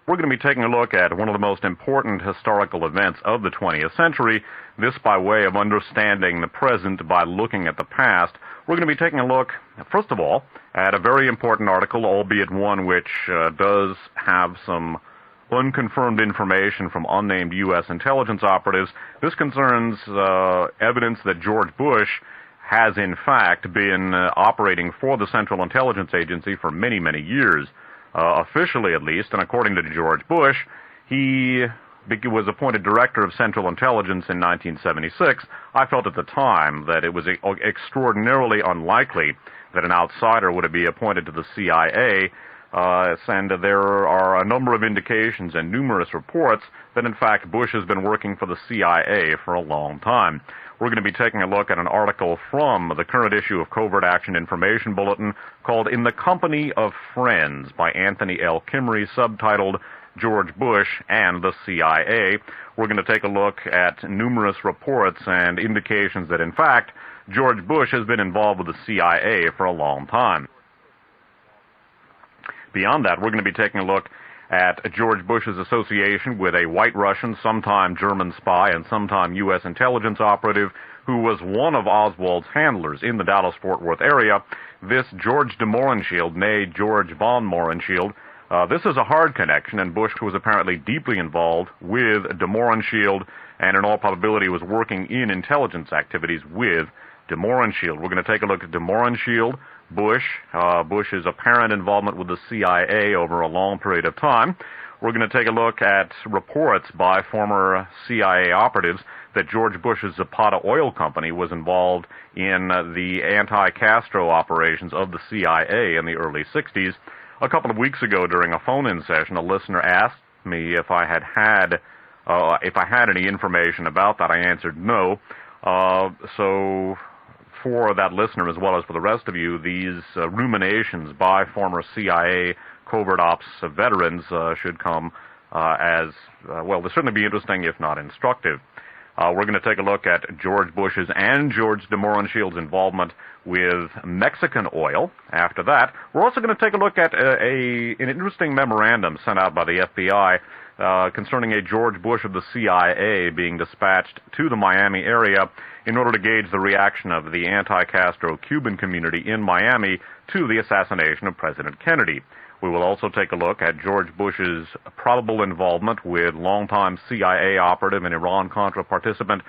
We're going to be taking a look at one of the most important historical events of the 20th century, this by way of understanding the present by looking at the past. We're going to be taking a look, first of all, at a very important article, albeit one which does have some unconfirmed information from unnamed U.S. intelligence operatives. This concerns evidence that George Bush has, in fact, been operating for the Central Intelligence Agency for many, many years. Officially, at least, and according to George Bush, he was appointed Director of Central Intelligence in 1976. I felt at the time that it was extraordinarily unlikely that an outsider would be appointed to the CIA, and there are a number of indications and numerous reports that, in fact, Bush has been working for the CIA for a long time. We're going to be taking a look at an article from the current issue of Covert Action Information Bulletin called In the Company of Friends by Anthony L. Kimmery, subtitled George Bush and the CIA. We're going to take a look at numerous reports and indications that, in fact, George Bush has been involved with the CIA for a long time. Beyond that, we're going to be taking a look at George Bush's association with a white Russian, sometime German spy, and sometime U.S. intelligence operative who was one of Oswald's handlers in the Dallas-Fort Worth area. This George de Mohrenschildt, nay George von Mohrenschildt, this is a hard connection, and Bush was apparently deeply involved with de Mohrenschildt, and in all probability was working in intelligence activities with de Mohrenschildt. We're going to take a look at de Mohrenschildt, Bush's apparent involvement with the CIA over a long period of time. We're going to take a look at reports by former CIA operatives that George Bush's Zapata Oil Company was involved in the anti-Castro operations of the CIA in the early 60s. A couple of weeks ago during a phone-in session, a listener asked me if I had any information about that. I answered no. So for that listener, as well as for the rest of you, these ruminations by former CIA covert ops veterans should come they'll certainly be interesting, if not instructive. We're going to take a look at George Bush's and George de Mohrenschildt's involvement with Mexican oil. After that, we're also going to take a look at an interesting memorandum sent out by the FBI concerning a George Bush of the CIA being dispatched to the Miami area in order to gauge the reaction of the anti-Castro Cuban community in Miami to the assassination of President Kennedy. We will also take a look at George Bush's probable involvement with longtime CIA operative and Iran-Contra participant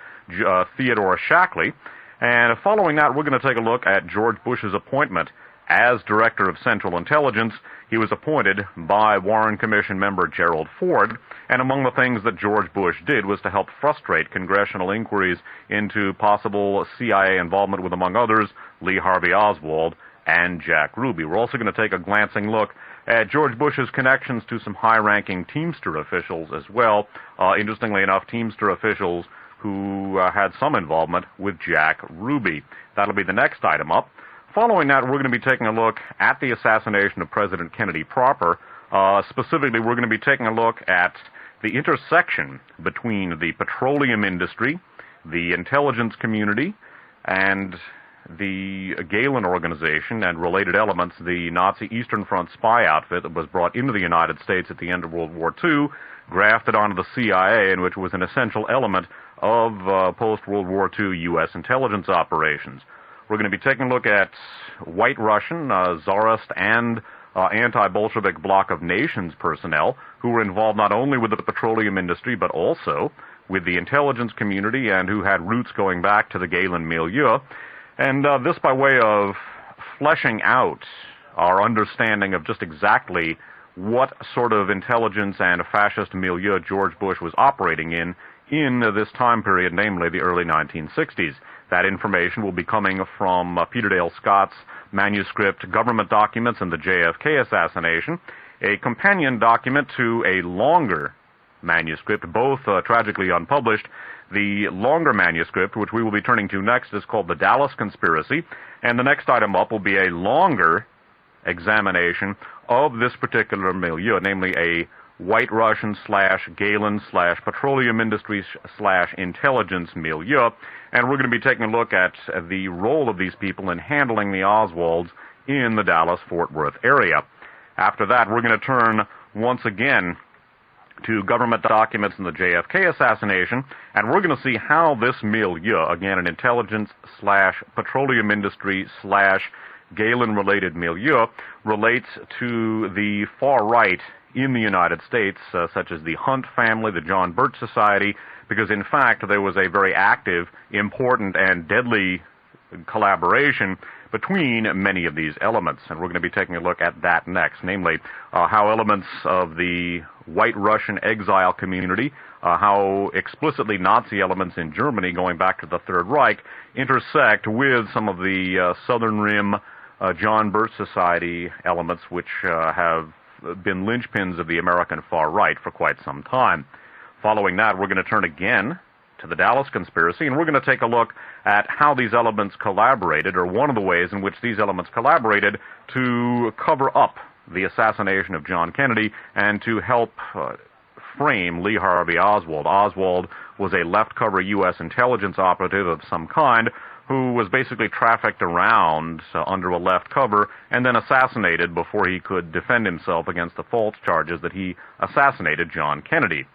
Theodore Shackley. And following that, we're going to take a look at George Bush's appointment as Director of Central Intelligence. He was appointed by Warren Commission member Gerald Ford, and among the things that George Bush did was to help frustrate congressional inquiries into possible CIA involvement with, among others, Lee Harvey Oswald and Jack Ruby. We're also going to take a glancing look at George Bush's connections to some high-ranking Teamster officials as well. Interestingly enough, Teamster officials who had some involvement with Jack Ruby. That'll be the next item up. Following that, we're going to be taking a look at the assassination of President Kennedy proper. Specifically, we're going to be taking a look at the intersection between the petroleum industry, the intelligence community, and the Gehlen organization and related elements, the Nazi Eastern Front spy outfit that was brought into the United States at the end of World War II, grafted onto the CIA, and which was an essential element of post-World War II U.S. intelligence operations. We're going to be taking a look at White Russian, Tsarist, and anti-Bolshevik bloc of nations personnel who were involved not only with the petroleum industry but also with the intelligence community and who had roots going back to the Gehlen milieu. And this by way of fleshing out our understanding of just exactly what sort of intelligence and fascist milieu George Bush was operating in this time period, namely the early 1960s. That information will be coming from Peter Dale Scott's manuscript Government Documents and the JFK Assassination, a companion document to a longer manuscript, both tragically unpublished. The longer manuscript, which we will be turning to next, is called The Dallas Conspiracy, and the next item up will be a longer examination of this particular milieu, namely a White Russian / Gehlen / petroleum industry / intelligence milieu, and we're going to be taking a look at the role of these people in handling the Oswalds in the Dallas-Fort Worth area. After that, we're going to turn once again to government documents in the JFK assassination, and we're going to see how this milieu, again, an intelligence/petroleum industry/Galen-related milieu, relates to the far right in the United States, such as the Hunt family, the John Birch Society, because in fact there was a very active, important, and deadly collaboration between many of these elements, and we're going to be taking a look at that next, namely how elements of the white Russian exile community, how explicitly Nazi elements in Germany going back to the Third Reich intersect with some of the Southern Rim John Birch Society elements which have been linchpins of the American far right for quite some time. Following that, we're going to turn again to the Dallas conspiracy, and we're going to take a look at how these elements collaborated, or one of the ways in which these elements collaborated to cover up the assassination of John Kennedy and to help frame Lee Harvey Oswald. Oswald was a left-cover U.S. intelligence operative of some kind who was basically trafficked around under a left cover and then assassinated before he could defend himself against the false charges that he assassinated John Kennedy.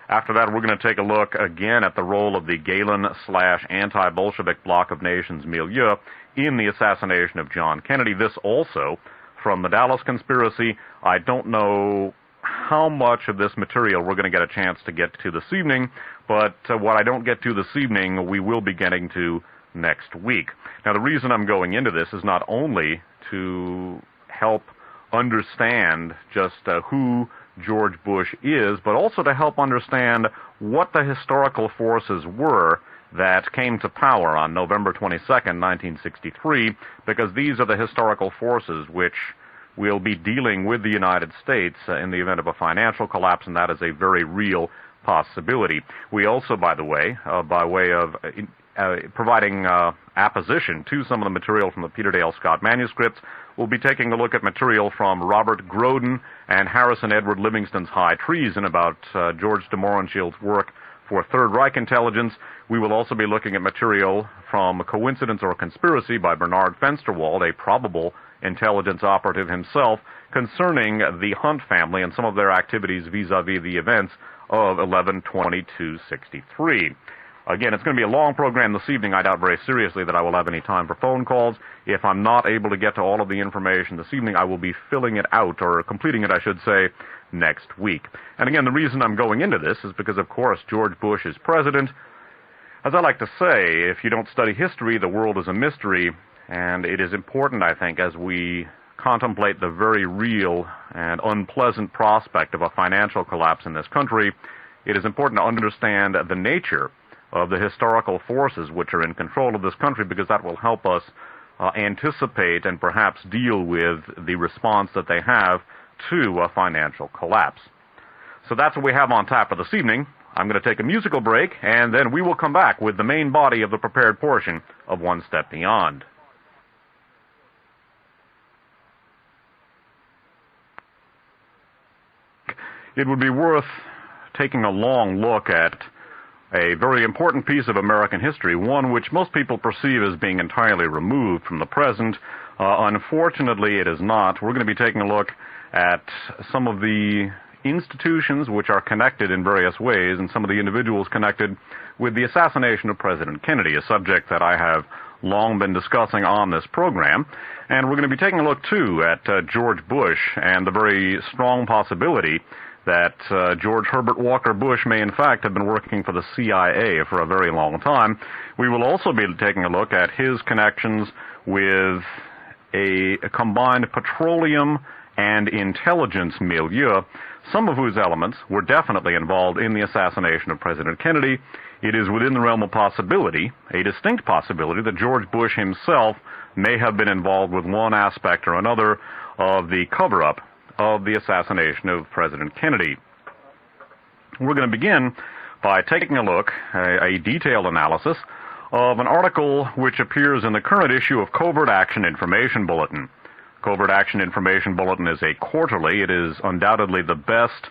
After that, we're going to take a look again at the role of the Galen/anti-Bolshevik bloc of nations milieu in the assassination of John Kennedy. This also from the Dallas conspiracy. I don't know how much of this material we're going to get a chance to get to this evening, but what I don't get to this evening, we will be getting to next week. Now, the reason I'm going into this is not only to help understand just who George Bush is, but also to help understand what the historical forces were that came to power on November 22nd, 1963, because these are the historical forces which will be dealing with the United States in the event of a financial collapse, and that is a very real possibility. We also, by the way, by way of providing apposition to some of the material from the Peter Dale Scott manuscripts, we'll be taking a look at material from Robert Groden and Harrison Edward Livingston's High Treason about George de Morenschild's work for Third Reich intelligence. We will also be looking at material from Coincidence or Conspiracy by Bernard Fensterwald, a probable intelligence operative himself, concerning the Hunt family and some of their activities vis-a-vis the events of 11/22/63. Again, it's going to be a long program this evening. I doubt very seriously that I will have any time for phone calls. If I'm not able to get to all of the information this evening, I will be filling it out, or completing it, I should say, next week. And again, the reason I'm going into this is because, of course, George Bush is president. As I like to say, if you don't study history, the world is a mystery, and it is important, I think, as we contemplate the very real and unpleasant prospect of a financial collapse in this country, it is important to understand the nature of the historical forces which are in control of this country, because that will help us anticipate and perhaps deal with the response that they have to a financial collapse. So that's what we have on tap for this evening. I'm going to take a musical break, and then we will come back with the main body of the prepared portion of One Step Beyond. It would be worth taking a long look at a very important piece of American history, one which most people perceive as being entirely removed from the present. Unfortunately, it is not. We're going to be taking a look at some of the institutions which are connected in various ways, and some of the individuals connected with the assassination of President Kennedy, a subject that I have long been discussing on this program. And we're going to be taking a look, too, at George Bush and the very strong possibility that George Herbert Walker Bush may in fact have been working for the CIA for a very long time. We will also be taking a look at his connections with a combined petroleum and intelligence milieu, some of whose elements were definitely involved in the assassination of President Kennedy. It is within the realm of possibility, a distinct possibility, that George Bush himself may have been involved with one aspect or another of the cover-up of the assassination of President Kennedy. We're going to begin by taking a look, a detailed analysis, of an article which appears in the current issue of Covert Action Information Bulletin. Covert Action Information Bulletin is a quarterly. It is undoubtedly the best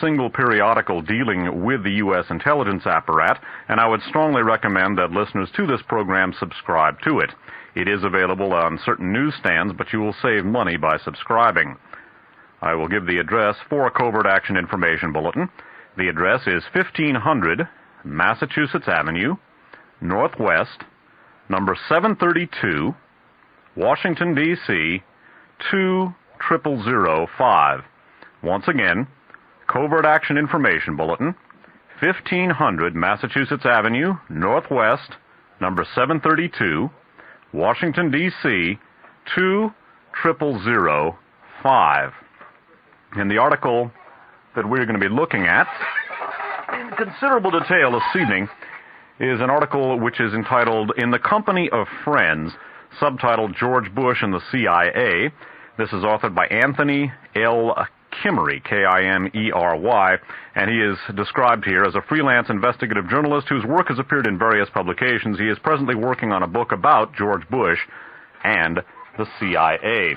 single periodical dealing with the U.S. intelligence apparatus, and I would strongly recommend that listeners to this program subscribe to it. It is available on certain newsstands, but you will save money by subscribing. I will give the address for a Covert Action Information Bulletin. The address is 1500 Massachusetts Avenue, Northwest, number 732, Washington, D.C., 20005. Once again, Covert Action Information Bulletin, 1500 Massachusetts Avenue, Northwest, number 732, Washington, D.C., 20005. And the article that we're going to be looking at in considerable detail this evening is an article which is entitled In the Company of Friends, subtitled George Bush and the CIA. This is authored by Anthony L. Kimmery, K-I-M-E-R-Y, and he is described here as a freelance investigative journalist whose work has appeared in various publications. He is presently working on a book about George Bush and the CIA.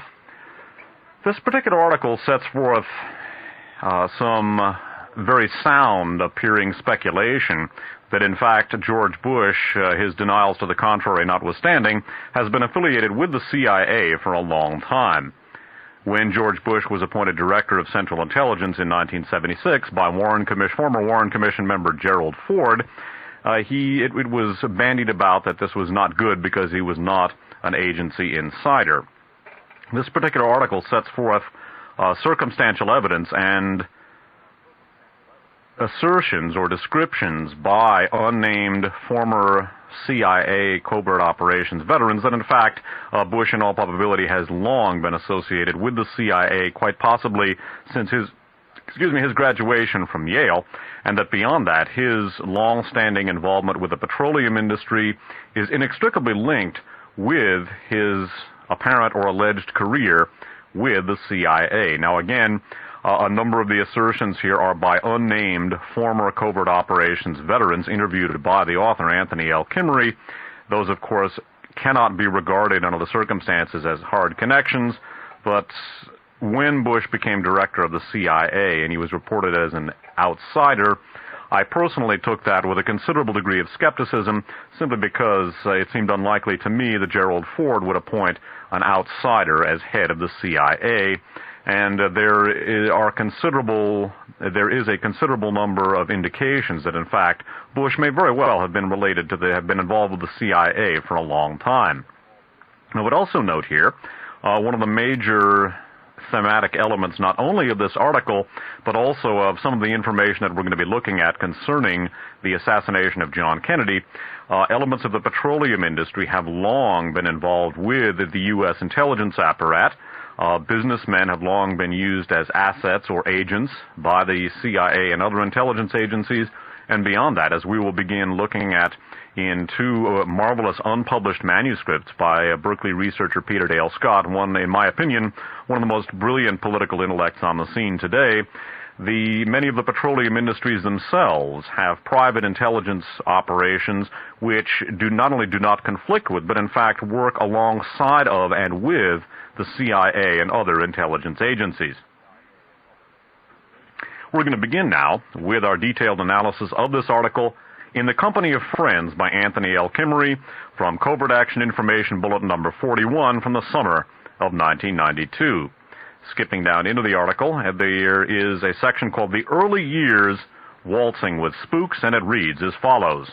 This particular article sets forth some very sound-appearing speculation that, in fact, George Bush, his denials to the contrary notwithstanding, has been affiliated with the CIA for a long time. When George Bush was appointed Director of Central Intelligence in 1976 by former Warren Commission member Gerald Ford, it was bandied about that this was not good because he was not an agency insider. This particular article sets forth circumstantial evidence and assertions or descriptions by unnamed former CIA covert operations veterans that, in fact, Bush, in all probability, has long been associated with the CIA, quite possibly since his graduation from Yale, and that beyond that, his long-standing involvement with the petroleum industry is inextricably linked with his apparent or alleged career with the CIA. Now, again, a number of the assertions here are by unnamed former covert operations veterans interviewed by the author, Anthony L. Kimmery. Those, of course, cannot be regarded under the circumstances as hard connections, but when Bush became director of the CIA and he was reported as an outsider, I personally took that with a considerable degree of skepticism, simply because it seemed unlikely to me that Gerald Ford would appoint an outsider as head of the CIA. And there is a considerable number of indications that, in fact, Bush may very well have been have been involved with the CIA for a long time. I would also note here one of the major thematic elements not only of this article, but also of some of the information that we're going to be looking at concerning the assassination of John Kennedy. Elements of the petroleum industry have long been involved with the U.S. intelligence apparatus. Businessmen have long been used as assets or agents by the CIA and other intelligence agencies, and beyond that, as we will begin looking at in two marvelous unpublished manuscripts by Berkeley researcher Peter Dale Scott, one, in my opinion, one of the most brilliant political intellects on the scene today. Many of the petroleum industries themselves have private intelligence operations which not only do not conflict with, but in fact work alongside of and with the CIA and other intelligence agencies. We're going to begin now with our detailed analysis of this article, In the Company of Friends by Anthony L. Kimmery, from Covert Action Information Bulletin number 41 from the summer of 1992. Skipping down into the article, there is a section called The Early Years Waltzing with Spooks, and it reads as follows.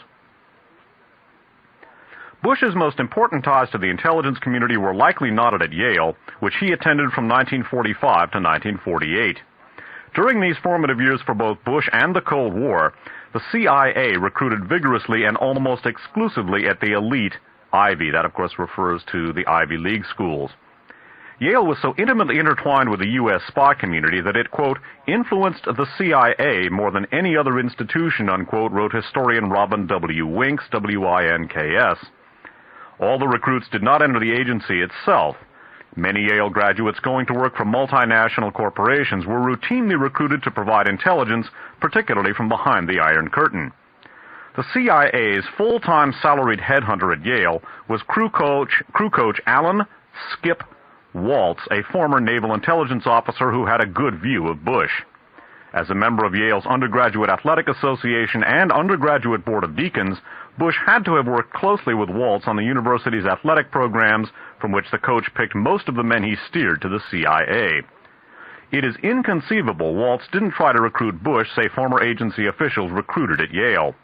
Bush's most important ties to the intelligence community were likely knotted at Yale, which he attended from 1945 to 1948. During these formative years for both Bush and the Cold War, the CIA recruited vigorously and almost exclusively at the elite Ivy. That, of course, refers to the Ivy League schools. Yale was so intimately intertwined with the U.S. spy community that it, quote, influenced the CIA more than any other institution, unquote, wrote historian Robin W. Winks, W-I-N-K-S. All the recruits did not enter the agency itself. Many Yale graduates going to work for multinational corporations were routinely recruited to provide intelligence, particularly from behind the Iron Curtain. The CIA's full-time salaried headhunter at Yale was crew coach Alan Skip Waltz, a former naval intelligence officer who had a good view of Bush. As a member of Yale's Undergraduate Athletic Association and Undergraduate Board of Deacons, Bush had to have worked closely with Waltz on the university's athletic programs, from which the coach picked most of the men he steered to the CIA. It is inconceivable Waltz didn't try to recruit Bush, say former agency officials recruited at Yale.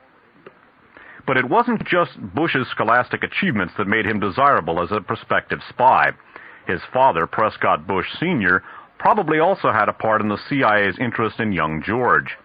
But it wasn't just Bush's scholastic achievements that made him desirable as a prospective spy. His father, Prescott Bush Sr., probably also had a part in the CIA's interest in young George.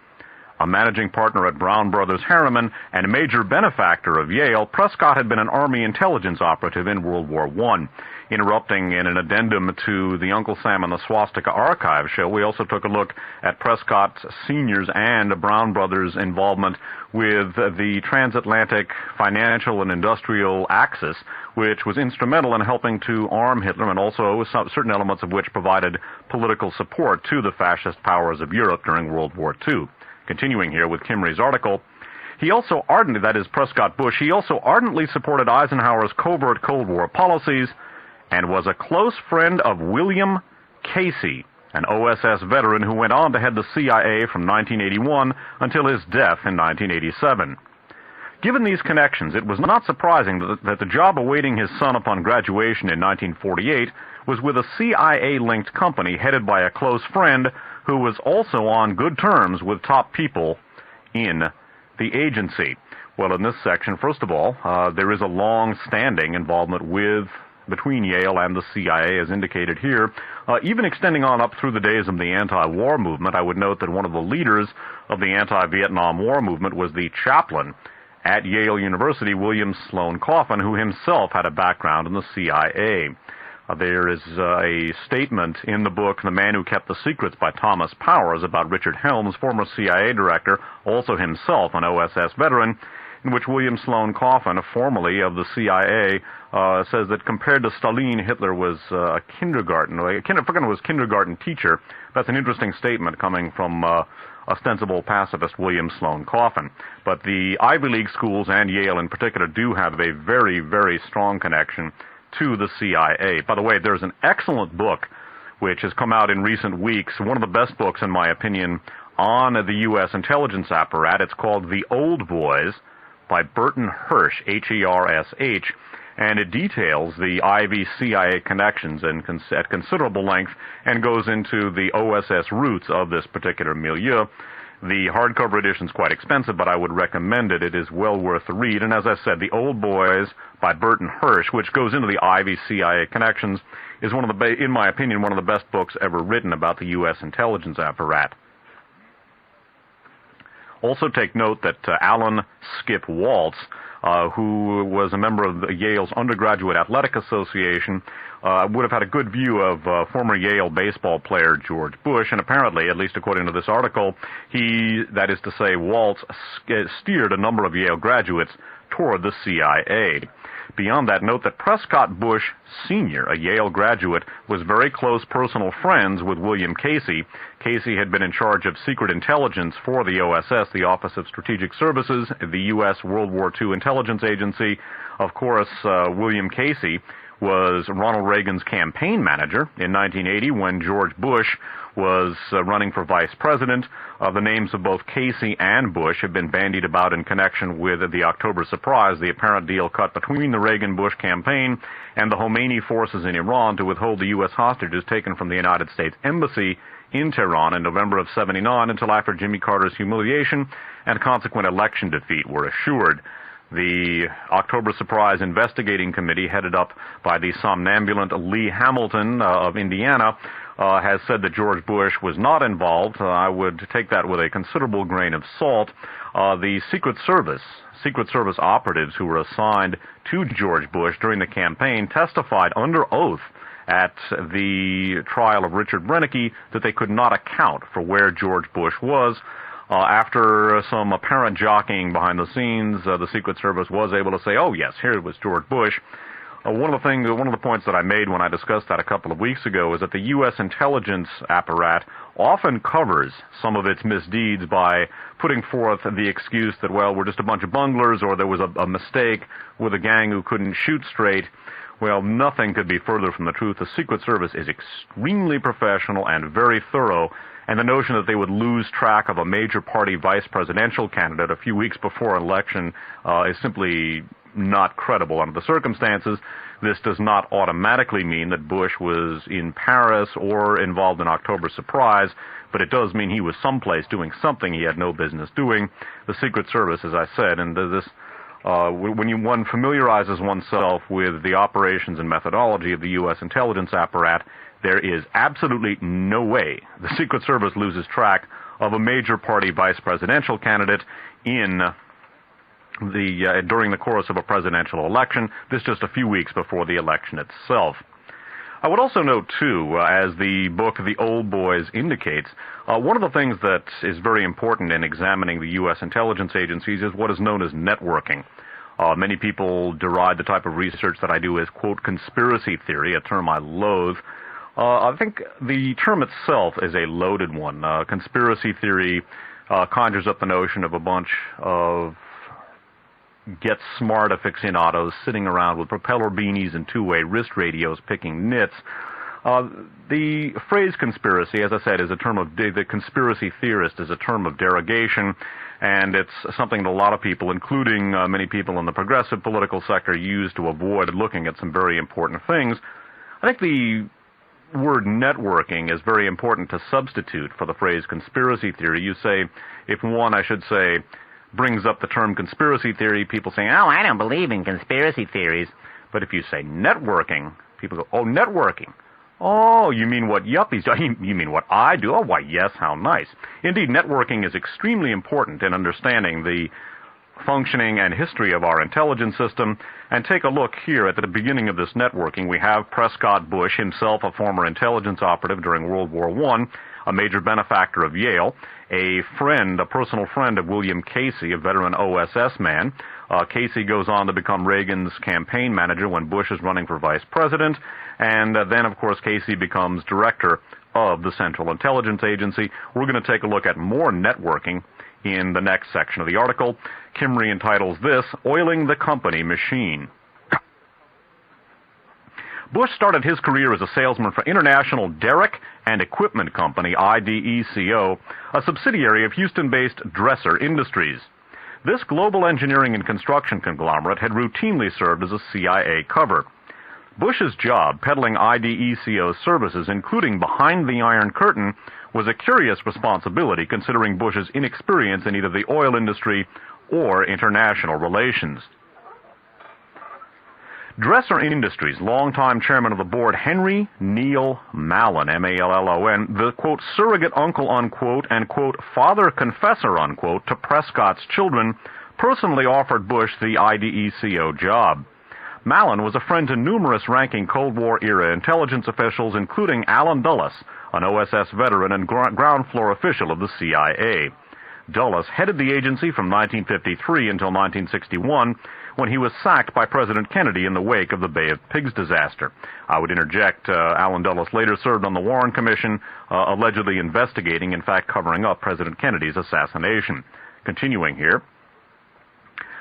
A managing partner at Brown Brothers Harriman and a major benefactor of Yale, Prescott had been an Army intelligence operative in World War I. Interrupting in an addendum to the Uncle Sam and the Swastika archive show, we also took a look at Prescott Sr.'s and Brown Brothers' involvement with the transatlantic financial and industrial axis, which was instrumental in helping to arm Hitler, and also certain elements of which provided political support to the fascist powers of Europe during World War II. Continuing here with Kimry's article, he also ardently, that is Prescott Bush, he also ardently supported Eisenhower's covert Cold War policies and was a close friend of William Casey, an OSS veteran who went on to head the CIA from 1981 until his death in 1987. Given these connections, it was not surprising that the job awaiting his son upon graduation in 1948 was with a CIA-linked company headed by a close friend who was also on good terms with top people in the agency. Well, in this section, first of all, there is a long-standing involvement between Yale and the CIA, as indicated here, even extending on up through the days of the anti-war movement. I would note that one of the leaders of the anti-Vietnam War movement was the chaplain at Yale University, William Sloane Coffin, who himself had a background in the CIA. There is a statement in the book, The Man Who Kept the Secrets by Thomas Powers, about Richard Helms, former CIA director, also himself an OSS veteran, in which William Sloane Coffin, formerly of the CIA, says that compared to Stalin, Hitler was a kindergarten teacher. That's an interesting statement coming from ostensible pacifist William Sloane Coffin. But the Ivy League schools, and Yale in particular, do have a very, very strong connection to the CIA. By the way, there's an excellent book which has come out in recent weeks, one of the best books, in my opinion, on the U.S. intelligence apparatus. It's called The Old Boys by Burton Hersh, H-E-R-S-H, and it details the Ivy-CIA connections at considerable length and goes into the OSS roots of this particular milieu. The hardcover edition is quite expensive, but I would recommend it. It is well worth the read. And as I said, The Old Boys by Burton Hersh, which goes into the Ivy-CIA connections, is in my opinion, one of the best books ever written about the U.S. intelligence apparatus. Also take note that Alan Skip Waltz, who was a member of Yale's Undergraduate Athletic Association, would have had a good view of former Yale baseball player George Bush, and apparently, at least according to this article, that is to say, Waltz steered a number of Yale graduates toward the CIA. Beyond that, note that Prescott Bush Sr., a Yale graduate, was very close personal friends with William Casey. Casey had been in charge of secret intelligence for the OSS, the Office of Strategic Services, the U.S. World War II intelligence agency. Of course, William Casey was Ronald Reagan's campaign manager in 1980 when George Bush was running for vice president. The names of both Casey and Bush have been bandied about in connection with the October surprise, the apparent deal cut between the Reagan-Bush campaign and the Khomeini forces in Iran to withhold the U.S. hostages taken from the United States Embassy in Tehran in November of '79 until after Jimmy Carter's humiliation and consequent election defeat were assured. The October Surprise Investigating Committee, headed up by the somnambulant Lee Hamilton of Indiana, has said that George Bush was not involved. I would take that with a considerable grain of salt. The Secret Service operatives who were assigned to George Bush during the campaign testified under oath at the trial of Richard Brennicky that they could not account for where George Bush was. After some apparent jockeying behind the scenes, the Secret Service was able to say, oh yes, here was George Bush. One of the points that I made when I discussed that a couple of weeks ago is that the U.S. intelligence apparatus often covers some of its misdeeds by putting forth the excuse that, well, we're just a bunch of bunglers, or there was a mistake with a gang who couldn't shoot straight. Well, nothing could be further from the truth. The Secret Service is extremely professional and very thorough, and the notion that they would lose track of a major party vice presidential candidate a few weeks before an election is simply not credible under the circumstances. This does not automatically mean that Bush was in Paris or involved in October surprise, but it does mean he was someplace doing something he had no business doing. The Secret Service, as I said, and when one familiarizes oneself with the operations and methodology of the U.S. intelligence apparatus, there is absolutely no way the Secret Service loses track of a major party vice presidential candidate during the course of a presidential election, this just a few weeks before the election itself. I would also note, too, as the book The Old Boys indicates, one of the things that is very important in examining the U.S. intelligence agencies is what is known as networking. Many people deride the type of research that I do as, quote, conspiracy theory, a term I loathe. I think the term itself is a loaded one. Conspiracy theory conjures up the notion of a bunch of get-smart aficionados sitting around with propeller beanies and two-way wrist radios picking nits. The phrase conspiracy, as I said, is a term of the conspiracy theorist is a term of derogation, and it's something that a lot of people, including many people in the progressive political sector, use to avoid looking at some very important things. I think the word networking is very important to substitute for the phrase conspiracy theory. You say, if one, I should say, brings up the term conspiracy theory, people say, oh, I don't believe in conspiracy theories. But if you say networking, people go, oh, networking. Oh, you mean what yuppies do? You mean what I do? Oh, why, yes, how nice. Indeed, networking is extremely important in understanding the functioning and history of our intelligence system. And take a look here at the beginning of this networking. We have Prescott Bush, himself a former intelligence operative during World War I, a major benefactor of Yale, a personal friend of William Casey, a veteran OSS man. Casey goes on to become Reagan's campaign manager when Bush is running for vice president, and then, of course, Casey becomes director of the Central Intelligence Agency. We're going to take a look at more networking in the next section of the article. Kimry entitles this, Oiling the Company Machine. Bush started his career as a salesman for International Derrick and Equipment Company, IDECO, a subsidiary of Houston-based Dresser Industries. This global engineering and construction conglomerate had routinely served as a CIA cover. Bush's job, peddling IDECO's services, including behind the Iron Curtain, was a curious responsibility considering Bush's inexperience in either the oil industry or international relations. Dresser Industries' longtime chairman of the board, Henry Neil Mallon, M-A-L-L-O-N, the, quote, surrogate uncle, unquote, and, quote, father confessor, unquote, to Prescott's children, personally offered Bush the IDECO job. Mallon was a friend to numerous ranking Cold War-era intelligence officials, including Allen Dulles, an OSS veteran and ground floor official of the CIA. Dulles headed the agency from 1953 until 1961, when he was sacked by President Kennedy in the wake of the Bay of Pigs disaster. I would interject, Allen Dulles later served on the Warren Commission, allegedly investigating, in fact covering up President Kennedy's assassination. Continuing here,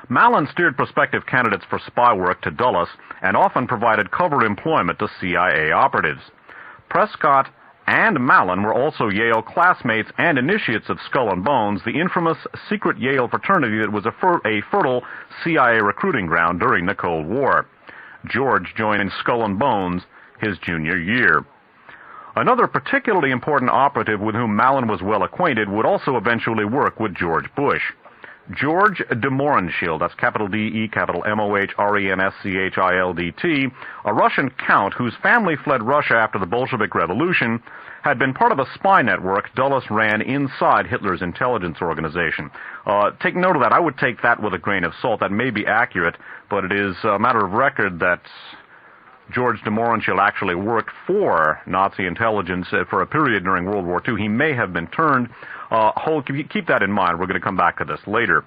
Mallon steered prospective candidates for spy work to Dulles and often provided cover employment to CIA operatives. Prescott and Mallon were also Yale classmates and initiates of Skull and Bones, the infamous secret Yale fraternity that was a fertile CIA recruiting ground during the Cold War. George joined Skull and Bones his junior year. Another particularly important operative with whom Mallon was well acquainted would also eventually work with George Bush. George de Mohrenschildt, that's capital D-E, capital M-O-H-R-E-N-S-C-H-I-L-D-T, a Russian count whose family fled Russia after the Bolshevik Revolution, had been part of a spy network Dulles ran inside Hitler's intelligence organization. Take note of that. I would take that with a grain of salt. That may be accurate, but it is a matter of record that George de Mohrenschildt actually worked for Nazi intelligence for a period during World War II. He may have been turned. Keep that in mind. We're going to come back to this later.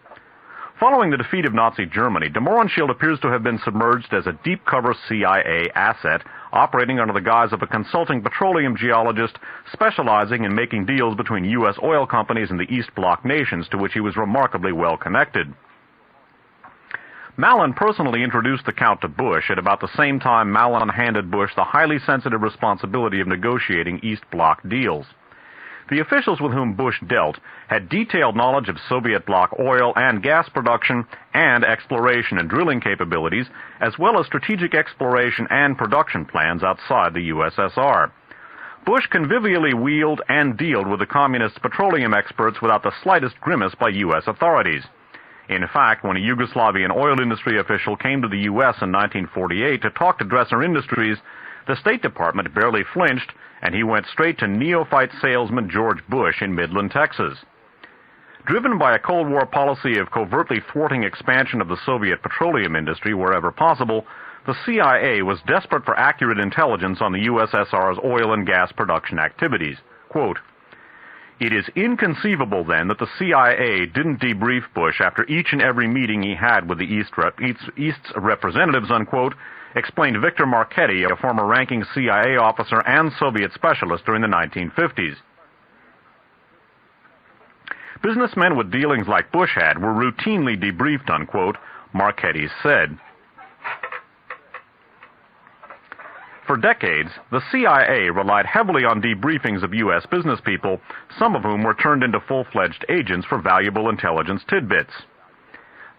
Following the defeat of Nazi Germany, de Mohrenschildt appears to have been submerged as a deep-cover CIA asset, operating under the guise of a consulting petroleum geologist specializing in making deals between U.S. oil companies and the East Bloc nations, to which he was remarkably well connected. Mallon personally introduced the Count to Bush at about the same time Mallon handed Bush the highly sensitive responsibility of negotiating East Bloc deals. The officials with whom Bush dealt had detailed knowledge of Soviet bloc oil and gas production and exploration and drilling capabilities, as well as strategic exploration and production plans outside the USSR. Bush convivially wheeled and dealed with the communist petroleum experts without the slightest grimace by U.S. authorities. In fact, when a Yugoslavian oil industry official came to the U.S. in 1948 to talk to Dresser Industries, the State Department barely flinched, and he went straight to neophyte salesman George Bush in Midland, Texas. Driven by a Cold War policy of covertly thwarting expansion of the Soviet petroleum industry wherever possible, the CIA was desperate for accurate intelligence on the USSR's oil and gas production activities. Quote, "It is inconceivable, then, that the CIA didn't debrief Bush after each and every meeting he had with the East's representatives," unquote, explained Victor Marchetti, a former ranking CIA officer and Soviet specialist during the 1950s. Businessmen with dealings like Bush had were routinely debriefed, unquote, Marchetti said. For decades, the CIA relied heavily on debriefings of U.S. business people, some of whom were turned into full-fledged agents for valuable intelligence tidbits.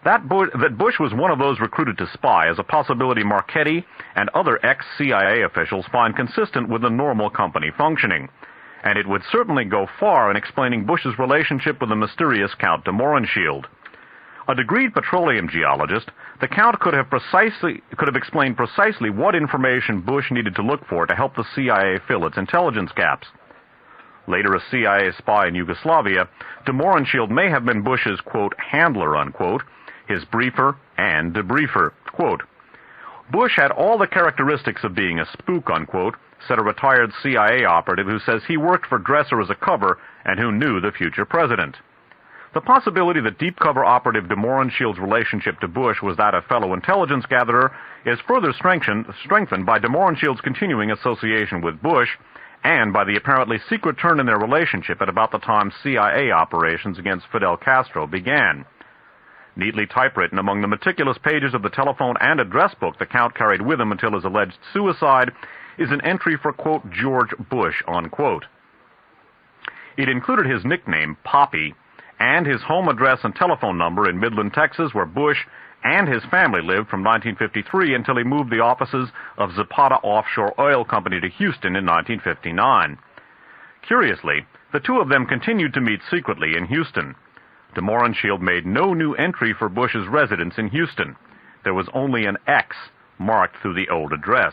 That Bush was one of those recruited to spy is a possibility Marchetti and other ex-CIA officials find consistent with the normal company functioning, and it would certainly go far in explaining Bush's relationship with the mysterious Count de Mohrenschildt. A degreed petroleum geologist, the Count could have explained precisely what information Bush needed to look for to help the CIA fill its intelligence gaps. Later a CIA spy in Yugoslavia, de Mohrenschildt may have been Bush's, quote, handler, unquote, his briefer and debriefer. Quote, "Bush had all the characteristics of being a spook," unquote, said a retired CIA operative who says he worked for Dresser as a cover and who knew the future president. The possibility that deep cover operative de Mohrenschildt's relationship to Bush was that of fellow intelligence gatherer is further strengthened by de Mohrenschildt's continuing association with Bush and by the apparently secret turn in their relationship at about the time CIA operations against Fidel Castro began. Neatly typewritten among the meticulous pages of the telephone and address book the Count carried with him until his alleged suicide is an entry for, quote, George Bush, unquote. It included his nickname, Poppy, and his home address and telephone number in Midland, Texas, where Bush and his family lived from 1953 until he moved the offices of Zapata Offshore Oil Company to Houston in 1959. Curiously, the two of them continued to meet secretly in Houston. De Mohrenschildt made no new entry for Bush's residence in Houston. There was only an X marked through the old address.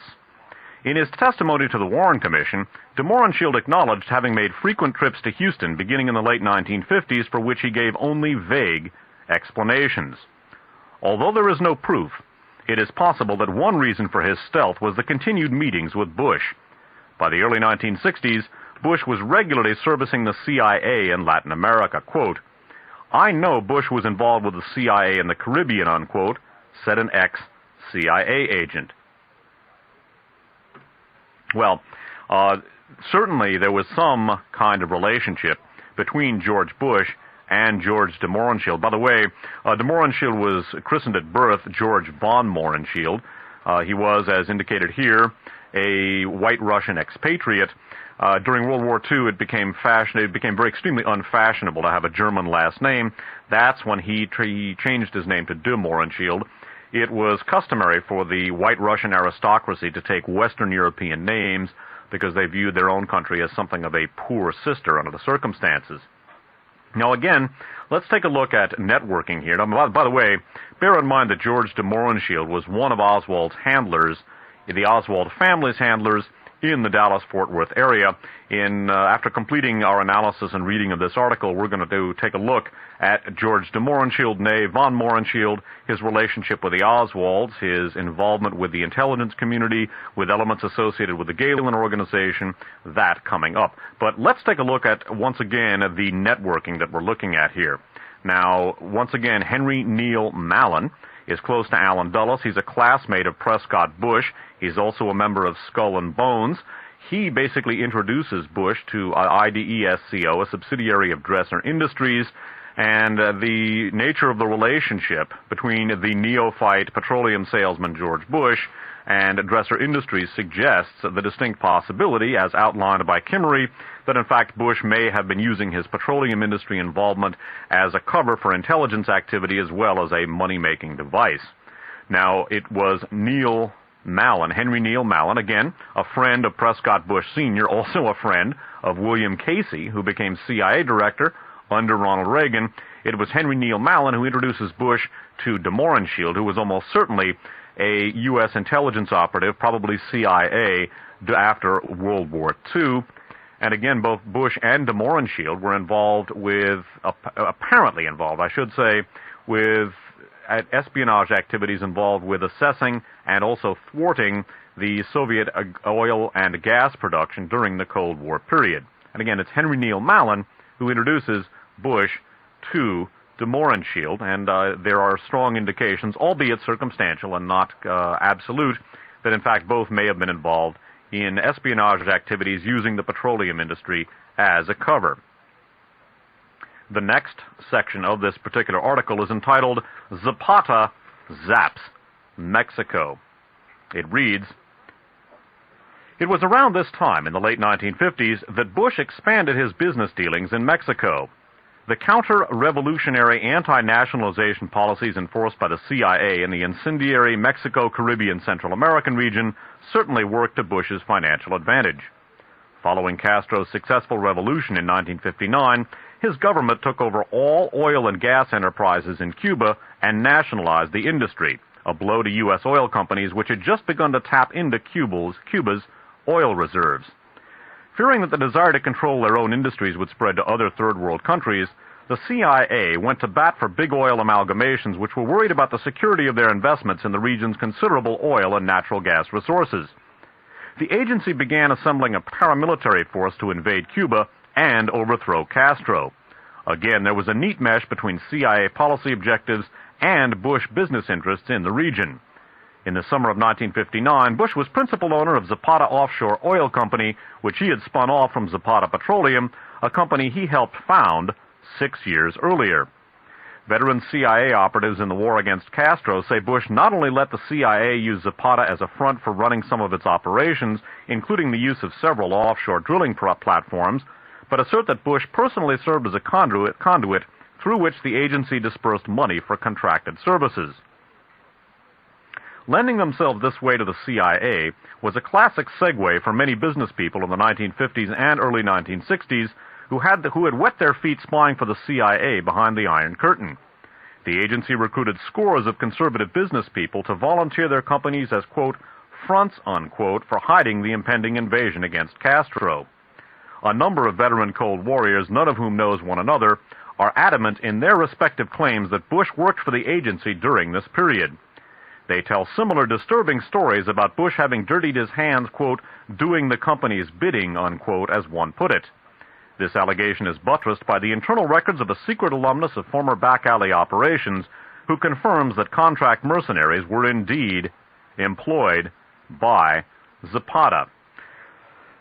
In his testimony to the Warren Commission, de Mohrenschildt acknowledged having made frequent trips to Houston beginning in the late 1950s for which he gave only vague explanations. Although there is no proof, it is possible that one reason for his stealth was the continued meetings with Bush. By the early 1960s, Bush was regularly servicing the CIA in Latin America. Quote, "I know Bush was involved with the CIA in the Caribbean," unquote, said an ex-CIA agent. Well, certainly there was some kind of relationship between George Bush and George de Mohrenschildt. By the way, de Mohrenschildt was christened at birth George von Mohrenschildt. He was, as indicated here, a white Russian expatriate. During World War II, it became very extremely unfashionable to have a German last name. That's when he changed his name to de Mohrenschildt. It was customary for the white Russian aristocracy to take Western European names because they viewed their own country as something of a poor sister under the circumstances. Now again, let's take a look at networking here. Now, by the way, bear in mind that George de Mohrenschildt was one of Oswald's handlers, the Oswald family's handlers, in the Dallas-Fort Worth area. After completing our analysis and reading of this article, we're going to take a look at George de Mohrenschildt, née von Mohrenschildt, his relationship with the Oswalds, his involvement with the intelligence community, with elements associated with the Galen organization, that coming up. But let's take a look at, once again, the networking that we're looking at here. Now, once again, Henry Neil Mallon is close to Allen Dulles. He's a classmate of Prescott Bush. He's also a member of Skull and Bones. He basically introduces Bush to IDESCO, a subsidiary of Dresser Industries, and the nature of the relationship between the neophyte petroleum salesman George Bush and Dresser Industries suggests the distinct possibility, as outlined by Emory, that in fact Bush may have been using his petroleum industry involvement as a cover for intelligence activity as well as a money-making device. Now, it was Neil Mallon, Henry Neil Mallon, again, a friend of Prescott Bush Sr., also a friend of William Casey, who became CIA director under Ronald Reagan. It was Henry Neil Mallon who introduces Bush to de Mohrenschildt, who was almost certainly a U.S. intelligence operative, probably CIA, after World War II. And again, both Bush and de Mohrenschildt were involved with, apparently involved, I should say, with espionage activities involved with assessing and also thwarting the Soviet oil and gas production during the Cold War period. And again, it's Henry Neil Mallon who introduces Bush to de Mohrenschildt, and there are strong indications, albeit circumstantial and not absolute, that in fact both may have been involved in espionage activities using the petroleum industry as a cover. The next section of this particular article is entitled Zapata Zaps Mexico. It reads, "It was around this time, in the late 1950s, that Bush expanded his business dealings in Mexico. The counter-revolutionary anti-nationalization policies enforced by the CIA in the incendiary Mexico-Caribbean Central American region certainly worked to Bush's financial advantage. Following Castro's successful revolution in 1959, his government took over all oil and gas enterprises in Cuba and nationalized the industry, a blow to U.S. oil companies which had just begun to tap into Cuba's oil reserves. Fearing that the desire to control their own industries would spread to other third-world countries, the CIA went to bat for big oil amalgamations which were worried about the security of their investments in the region's considerable oil and natural gas resources. The agency began assembling a paramilitary force to invade Cuba and overthrow Castro. Again, there was a neat mesh between CIA policy objectives and Bush business interests in the region. In the summer of 1959, Bush was principal owner of Zapata Offshore Oil Company, which he had spun off from Zapata Petroleum, a company he helped found 6 years earlier. Veteran CIA operatives in the war against Castro say Bush not only let the CIA use Zapata as a front for running some of its operations, including the use of several offshore drilling platforms, but assert that Bush personally served as a conduit through which the agency dispersed money for contracted services. Lending themselves this way to the CIA was a classic segue for many business people in the 1950s and early 1960s who had wet their feet spying for the CIA behind the Iron Curtain. The agency recruited scores of conservative business people to volunteer their companies as, quote, fronts, unquote, for hiding the impending invasion against Castro. A number of veteran Cold Warriors, none of whom knows one another, are adamant in their respective claims that Bush worked for the agency during this period. They tell similar disturbing stories about Bush having dirtied his hands, quote, doing the company's bidding, unquote, as one put it. This allegation is buttressed by the internal records of a secret alumnus of former back-alley operations who confirms that contract mercenaries were indeed employed by Zapata.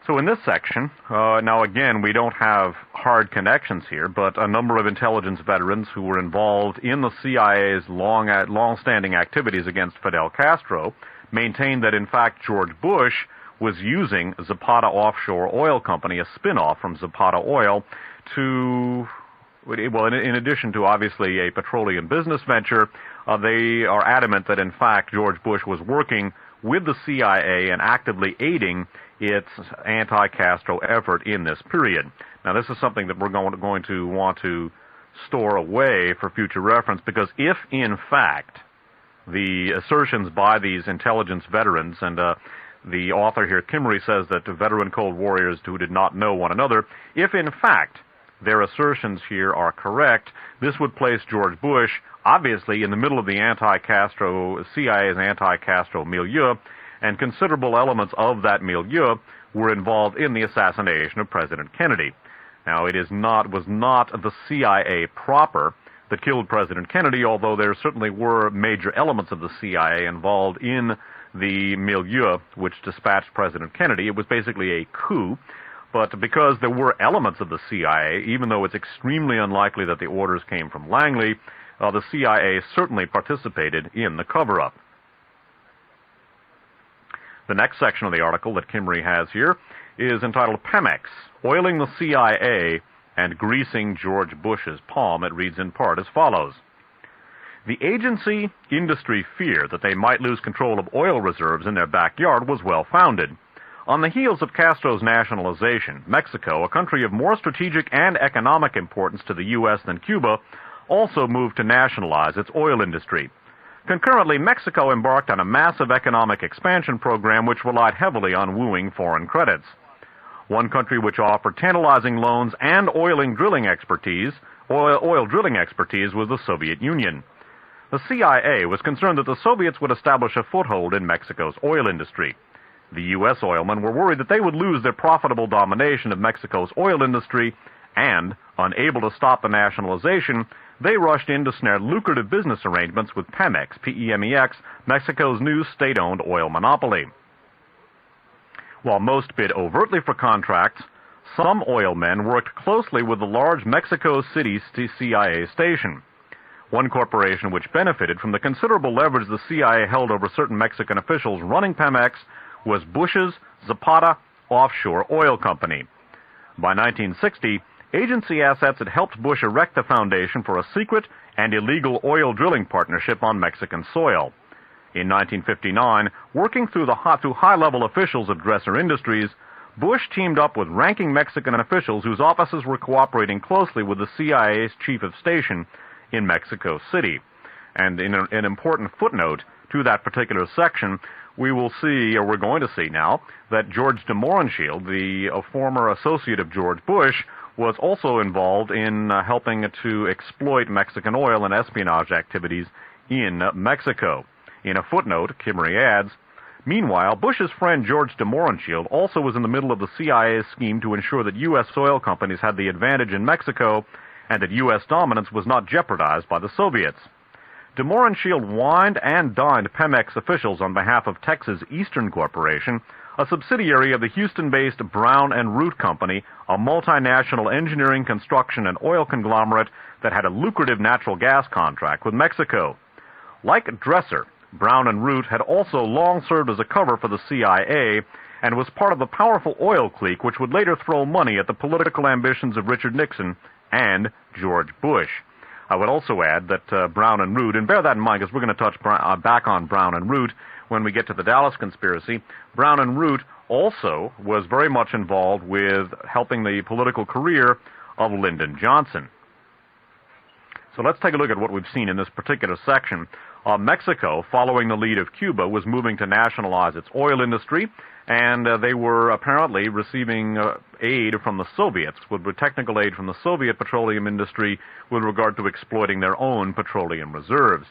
So in this section, now again, we don't have hard connections here, but a number of intelligence veterans who were involved in the CIA's long-standing activities against Fidel Castro maintained that, in fact, George Bush was using Zapata Offshore Oil Company, a spin-off from Zapata Oil, to, well, in addition to obviously a petroleum business venture, they are adamant that, in fact, George Bush was working with the CIA and actively aiding its anti-Castro effort in this period. Now, this is something that we're going to want to store away for future reference, because if, in fact, the assertions by these intelligence veterans, and the author here, Emory, says that veteran Cold Warriors who did not know one another, if, in fact, their assertions here are correct, this would place George Bush, obviously, in the middle of the CIA's anti-Castro milieu, and considerable elements of that milieu were involved in the assassination of President Kennedy. Now, was not the CIA proper that killed President Kennedy, although there certainly were major elements of the CIA involved in the milieu which dispatched President Kennedy. It was basically a coup, but because there were elements of the CIA, even though it's extremely unlikely that the orders came from Langley, the CIA certainly participated in the cover-up. The next section of the article that Kimry has here is entitled Pemex, Oiling the CIA and Greasing George Bush's Palm. It reads in part as follows. The agency industry fear that they might lose control of oil reserves in their backyard was well-founded. On the heels of Castro's nationalization, Mexico, a country of more strategic and economic importance to the U.S. than Cuba, also moved to nationalize its oil industry. Concurrently, Mexico embarked on a massive economic expansion program which relied heavily on wooing foreign credits. One country which offered tantalizing loans and oil drilling expertise was the Soviet Union. The CIA was concerned that the Soviets would establish a foothold in Mexico's oil industry. The U.S. oilmen were worried that they would lose their profitable domination of Mexico's oil industry, and, unable to stop the nationalization, they rushed in to snare lucrative business arrangements with Pemex, P-E-M-E-X, Mexico's new state-owned oil monopoly. While most bid overtly for contracts, some oilmen worked closely with the large Mexico City CIA station. One corporation which benefited from the considerable leverage the CIA held over certain Mexican officials running Pemex was Bush's Zapata Offshore Oil Company. By 1960, agency assets had helped Bush erect the foundation for a secret and illegal oil drilling partnership on Mexican soil. In 1959, working through high-level officials of Dresser Industries, Bush teamed up with ranking Mexican officials whose offices were cooperating closely with the CIA's chief of station in Mexico City. And in an important footnote to that particular section, we will see, or we're going to see now, that George de Mohrenschildt, the former associate of George Bush, was also involved in helping to exploit Mexican oil and espionage activities in Mexico. In a footnote, Kimry adds, meanwhile, Bush's friend George de Mohrenschildt also was in the middle of the CIA's scheme to ensure that U.S. oil companies had the advantage in Mexico and that U.S. dominance was not jeopardized by the Soviets. De Mohrenschildt wined and dined Pemex officials on behalf of Texas Eastern Corporation, a subsidiary of the Houston-based Brown and Root Company, a multinational engineering, construction, and oil conglomerate that had a lucrative natural gas contract with Mexico. Like Dresser, Brown and Root had also long served as a cover for the CIA and was part of the powerful oil clique which would later throw money at the political ambitions of Richard Nixon and George Bush. I would also add that Brown and Root, and bear that in mind because we're going to touch back on Brown and Root when we get to the Dallas conspiracy, Brown and Root also was very much involved with helping the political career of Lyndon Johnson. So let's take a look at what we've seen in this particular section. Mexico, following the lead of Cuba, was moving to nationalize its oil industry, and they were apparently receiving aid from the Soviets, with technical aid from the Soviet petroleum industry with regard to exploiting their own petroleum reserves.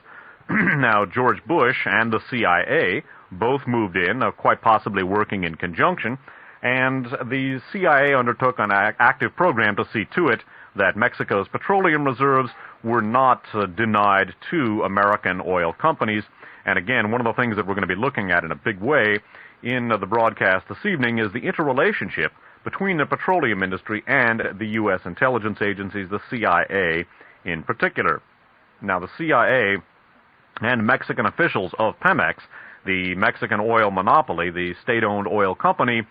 Now, George Bush and the CIA both moved in, quite possibly working in conjunction, and the CIA undertook an active program to see to it that Mexico's petroleum reserves were not denied to American oil companies. And again, one of the things that we're going to be looking at in a big way in the broadcast this evening is the interrelationship between the petroleum industry and the U.S. intelligence agencies, the CIA in particular. Now, the CIA and Mexican officials of Pemex, the Mexican oil monopoly, the state-owned oil company,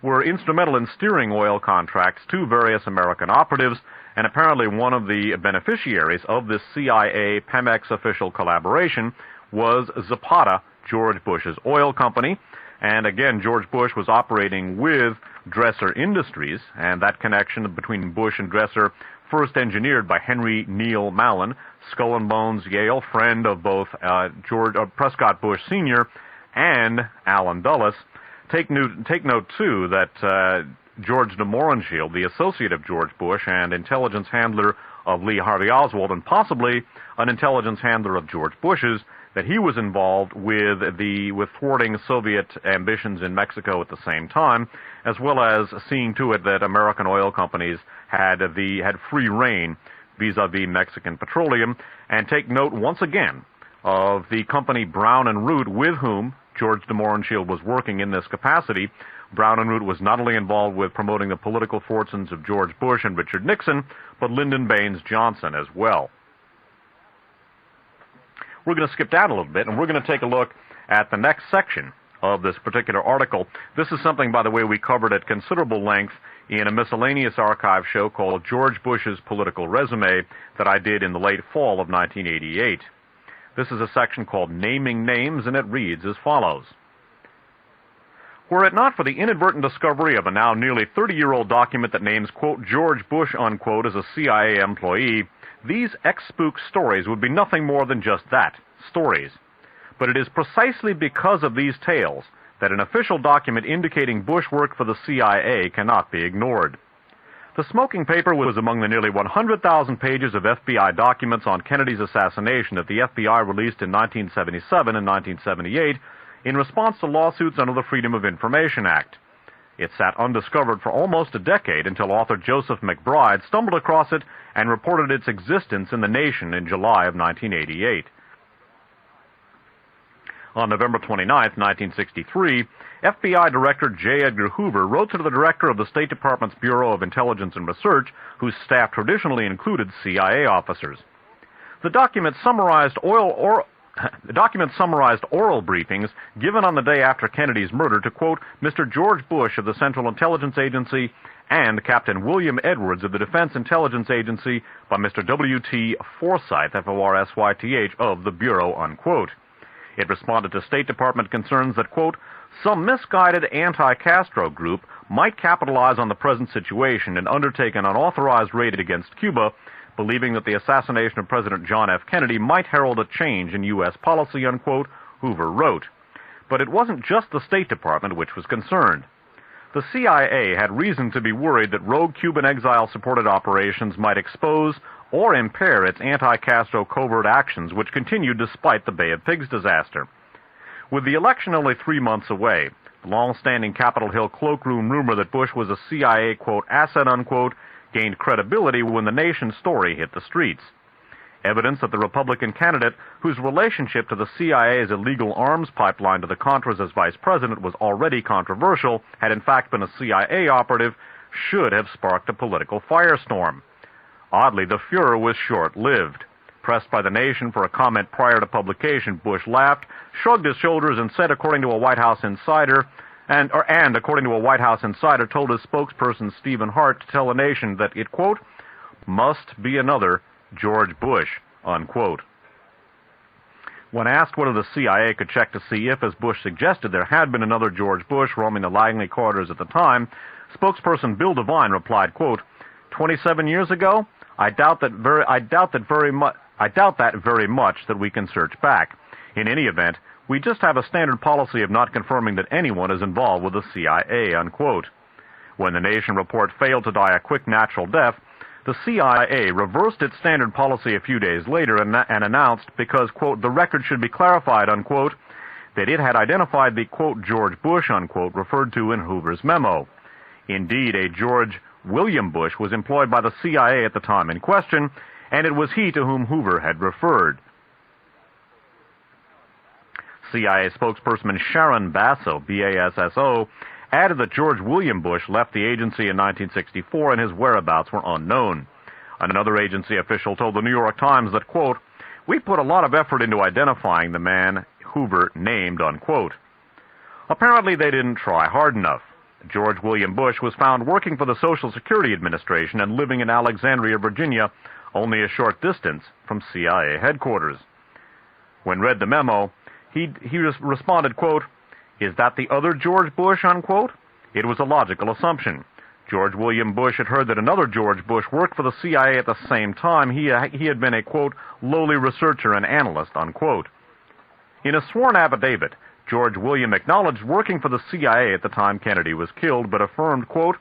were instrumental in steering oil contracts to various American operatives, and apparently one of the beneficiaries of this CIA-Pemex official collaboration was Zapata, George Bush's oil company. And again, George Bush was operating with Dresser Industries, and that connection between Bush and Dresser, first engineered by Henry Neil Mallon, Skull and Bones Yale, friend of both Prescott Bush Sr. and Allen Dulles. Take note, too, that George de Mohrenschildt, the associate of George Bush and intelligence handler of Lee Harvey Oswald, and possibly an intelligence handler of George Bush's, that he was involved with thwarting Soviet ambitions in Mexico at the same time, as well as seeing to it that American oil companies had free rein vis-a-vis Mexican petroleum. And take note once again of the company Brown and Root, with whom George de Mohrenschildt was working in this capacity. Brown and Root was not only involved with promoting the political fortunes of George Bush and Richard Nixon, but Lyndon Baines Johnson as well. We're going to skip down a little bit, and we're going to take a look at the next section of this particular article. This is something, by the way, we covered at considerable length in a miscellaneous archive show called George Bush's Political Resume that I did in the late fall of 1988. This is a section called Naming Names, and it reads as follows. Were it not for the inadvertent discovery of a now nearly 30-year-old document that names, quote, George Bush, unquote, as a CIA employee, these ex-spook stories would be nothing more than just that, stories. But it is precisely because of these tales that an official document indicating Bush worked for the CIA cannot be ignored. The smoking paper was among the nearly 100,000 pages of FBI documents on Kennedy's assassination that the FBI released in 1977 and 1978 in response to lawsuits under the Freedom of Information Act. It sat undiscovered for almost a decade until author Joseph McBride stumbled across it and reported its existence in The Nation in July of 1988. On November 29, 1963, FBI Director J. Edgar Hoover wrote to the director of the State Department's Bureau of Intelligence and Research, whose staff traditionally included CIA officers. The document summarized oral briefings given on the day after Kennedy's murder to, quote, Mr. George Bush of the Central Intelligence Agency and Captain William Edwards of the Defense Intelligence Agency by Mr. W.T. Forsyth, F-O-R-S-Y-T-H, of the Bureau, unquote. It responded to State Department concerns that, quote, some misguided anti-Castro group might capitalize on the present situation and undertake an unauthorized raid against Cuba, believing that the assassination of President John F. Kennedy might herald a change in U.S. policy, unquote, Hoover wrote. But it wasn't just the State Department which was concerned. The CIA had reason to be worried that rogue Cuban exile-supported operations might expose or impair its anti-Castro covert actions, which continued despite the Bay of Pigs disaster. With the election only 3 months away, the long-standing Capitol Hill cloakroom rumor that Bush was a CIA, quote, asset, unquote, gained credibility when the Nation's story hit the streets. Evidence that the Republican candidate, whose relationship to the CIA's illegal arms pipeline to the Contras as vice president was already controversial, had in fact been a CIA operative, should have sparked a political firestorm. Oddly, the furor was short-lived. Pressed by the Nation for a comment prior to publication, Bush laughed, shrugged his shoulders, and said, according to a White House insider, according to a White House insider, told his spokesperson Stephen Hart to tell the Nation that it, quote, must be another George Bush, unquote. When asked whether the CIA could check to see if, as Bush suggested, there had been another George Bush roaming the Langley corridors at the time, spokesperson Bill Devine replied, quote, 27 years ago, I doubt that very much that we can search back. In any event, we just have a standard policy of not confirming that anyone is involved with the CIA, unquote. When the Nation report failed to die a quick natural death, the CIA reversed its standard policy a few days later and announced, because, quote, the record should be clarified, unquote, that it had identified the, quote, George Bush, unquote, referred to in Hoover's memo. Indeed, a George William Bush was employed by the CIA at the time in question, and it was he to whom Hoover had referred. CIA spokesperson Sharon Basso, B-A-S-S-O, added that George William Bush left the agency in 1964 and his whereabouts were unknown. Another agency official told the New York Times that, quote, we put a lot of effort into identifying the man Hoover named, unquote. Apparently they didn't try hard enough. George William Bush was found working for the Social Security Administration and living in Alexandria, Virginia, only a short distance from CIA headquarters. When read the memo, he responded, quote, is that the other George Bush, unquote? It was a logical assumption. George William Bush had heard that another George Bush worked for the CIA at the same time. He had been a, quote, lowly researcher and analyst, unquote. In a sworn affidavit, George William acknowledged working for the CIA at the time Kennedy was killed, but affirmed, quote,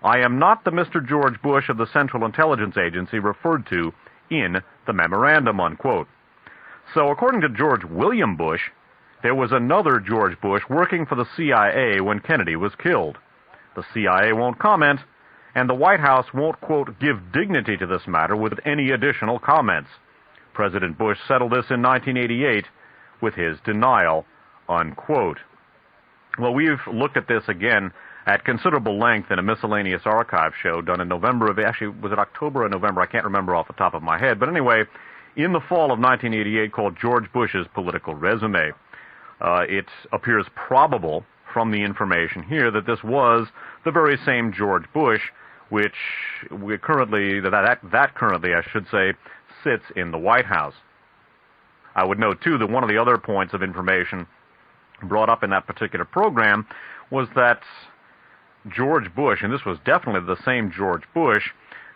I am not the Mr. George Bush of the Central Intelligence Agency referred to in the memorandum, unquote. So, according to George William Bush, there was another George Bush working for the CIA when Kennedy was killed. The CIA won't comment, and the White House won't, quote, give dignity to this matter with any additional comments. President Bush settled this in 1988 with his denial, unquote. Well, we've looked at this again at considerable length in a miscellaneous archive show done in November of, actually, was it October or November? I can't remember off the top of my head. But anyway, in the fall of 1988, called George Bush's Political Resume. It appears probable from the information here that this was the very same George Bush which currently, I should say, sits in the White House. I would note, too, that one of the other points of information brought up in that particular program was that George Bush, and this was definitely the same George Bush,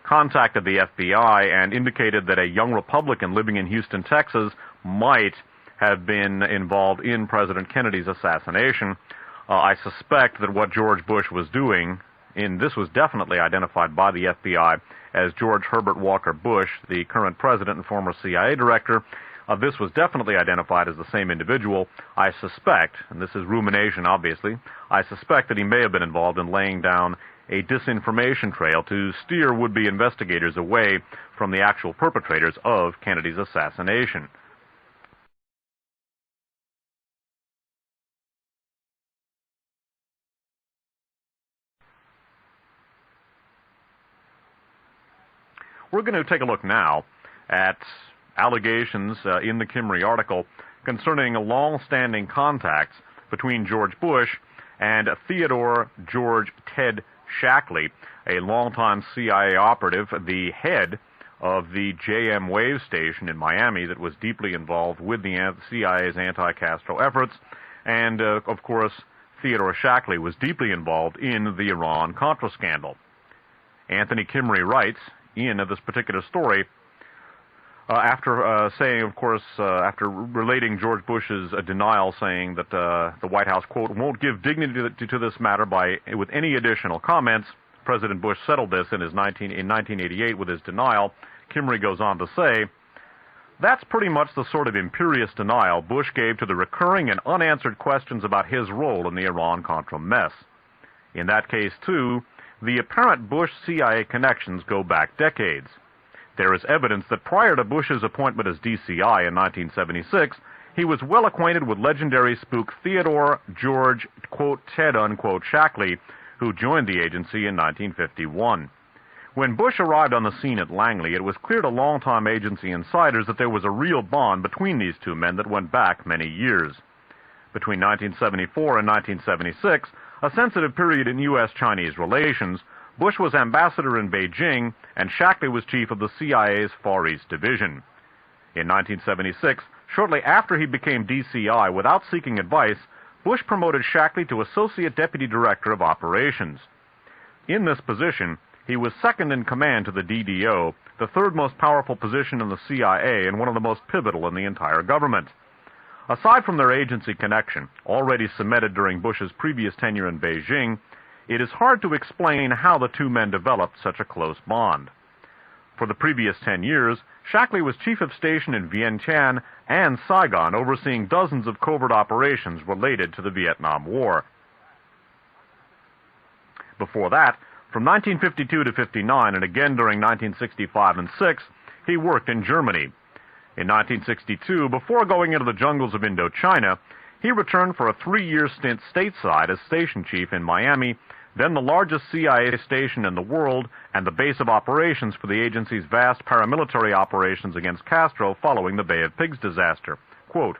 contacted the FBI and indicated that a young Republican living in Houston, Texas, might have been involved in President Kennedy's assassination. I suspect that what George Bush was doing, and this was definitely identified by the FBI as George Herbert Walker Bush, the current president and former CIA director. This was definitely identified as the same individual. I suspect, and this is rumination obviously, I suspect that he may have been involved in laying down a disinformation trail to steer would-be investigators away from the actual perpetrators of Kennedy's assassination. We're going to take a look now at allegations in the Kimmery article concerning long-standing contacts between George Bush and Theodore George Ted Shackley, a longtime CIA operative, the head of the JM Wave station in Miami that was deeply involved with the CIA's anti-Castro efforts. And, of course, Theodore Shackley was deeply involved in the Iran-Contra scandal. Anthony Kimmery writes in this particular story, after saying, of course, after relating George Bush's denial, saying that the White House, quote, won't give dignity to this matter with any additional comments. President Bush settled this in 1988 with his denial. Kimmery goes on to say, that's pretty much the sort of imperious denial Bush gave to the recurring and unanswered questions about his role in the Iran-Contra mess. In that case, too, the apparent Bush-CIA connections go back decades. There is evidence that prior to Bush's appointment as DCI in 1976, he was well acquainted with legendary spook Theodore George, quote, Ted, unquote, Shackley, who joined the agency in 1951. When Bush arrived on the scene at Langley, it was clear to longtime agency insiders that there was a real bond between these two men that went back many years. Between 1974 and 1976, a sensitive period in U.S.-Chinese relations, Bush was ambassador in Beijing, and Shackley was chief of the CIA's Far East Division. In 1976, shortly after he became DCI, without seeking advice, Bush promoted Shackley to Associate Deputy Director of Operations. In this position, he was second in command to the DDO, the third most powerful position in the CIA and one of the most pivotal in the entire government. Aside from their agency connection, already cemented during Bush's previous tenure in Beijing, it is hard to explain how the two men developed such a close bond. For the previous 10 years, Shackley was chief of station in Vientiane and Saigon, overseeing dozens of covert operations related to the Vietnam War. Before that, from 1952 to 59, and again during 1965 and 6, he worked in Germany. In 1962, before going into the jungles of Indochina, he returned for a 3-year stint stateside as station chief in Miami, then the largest CIA station in the world and the base of operations for the agency's vast paramilitary operations against Castro following the Bay of Pigs disaster. Quote,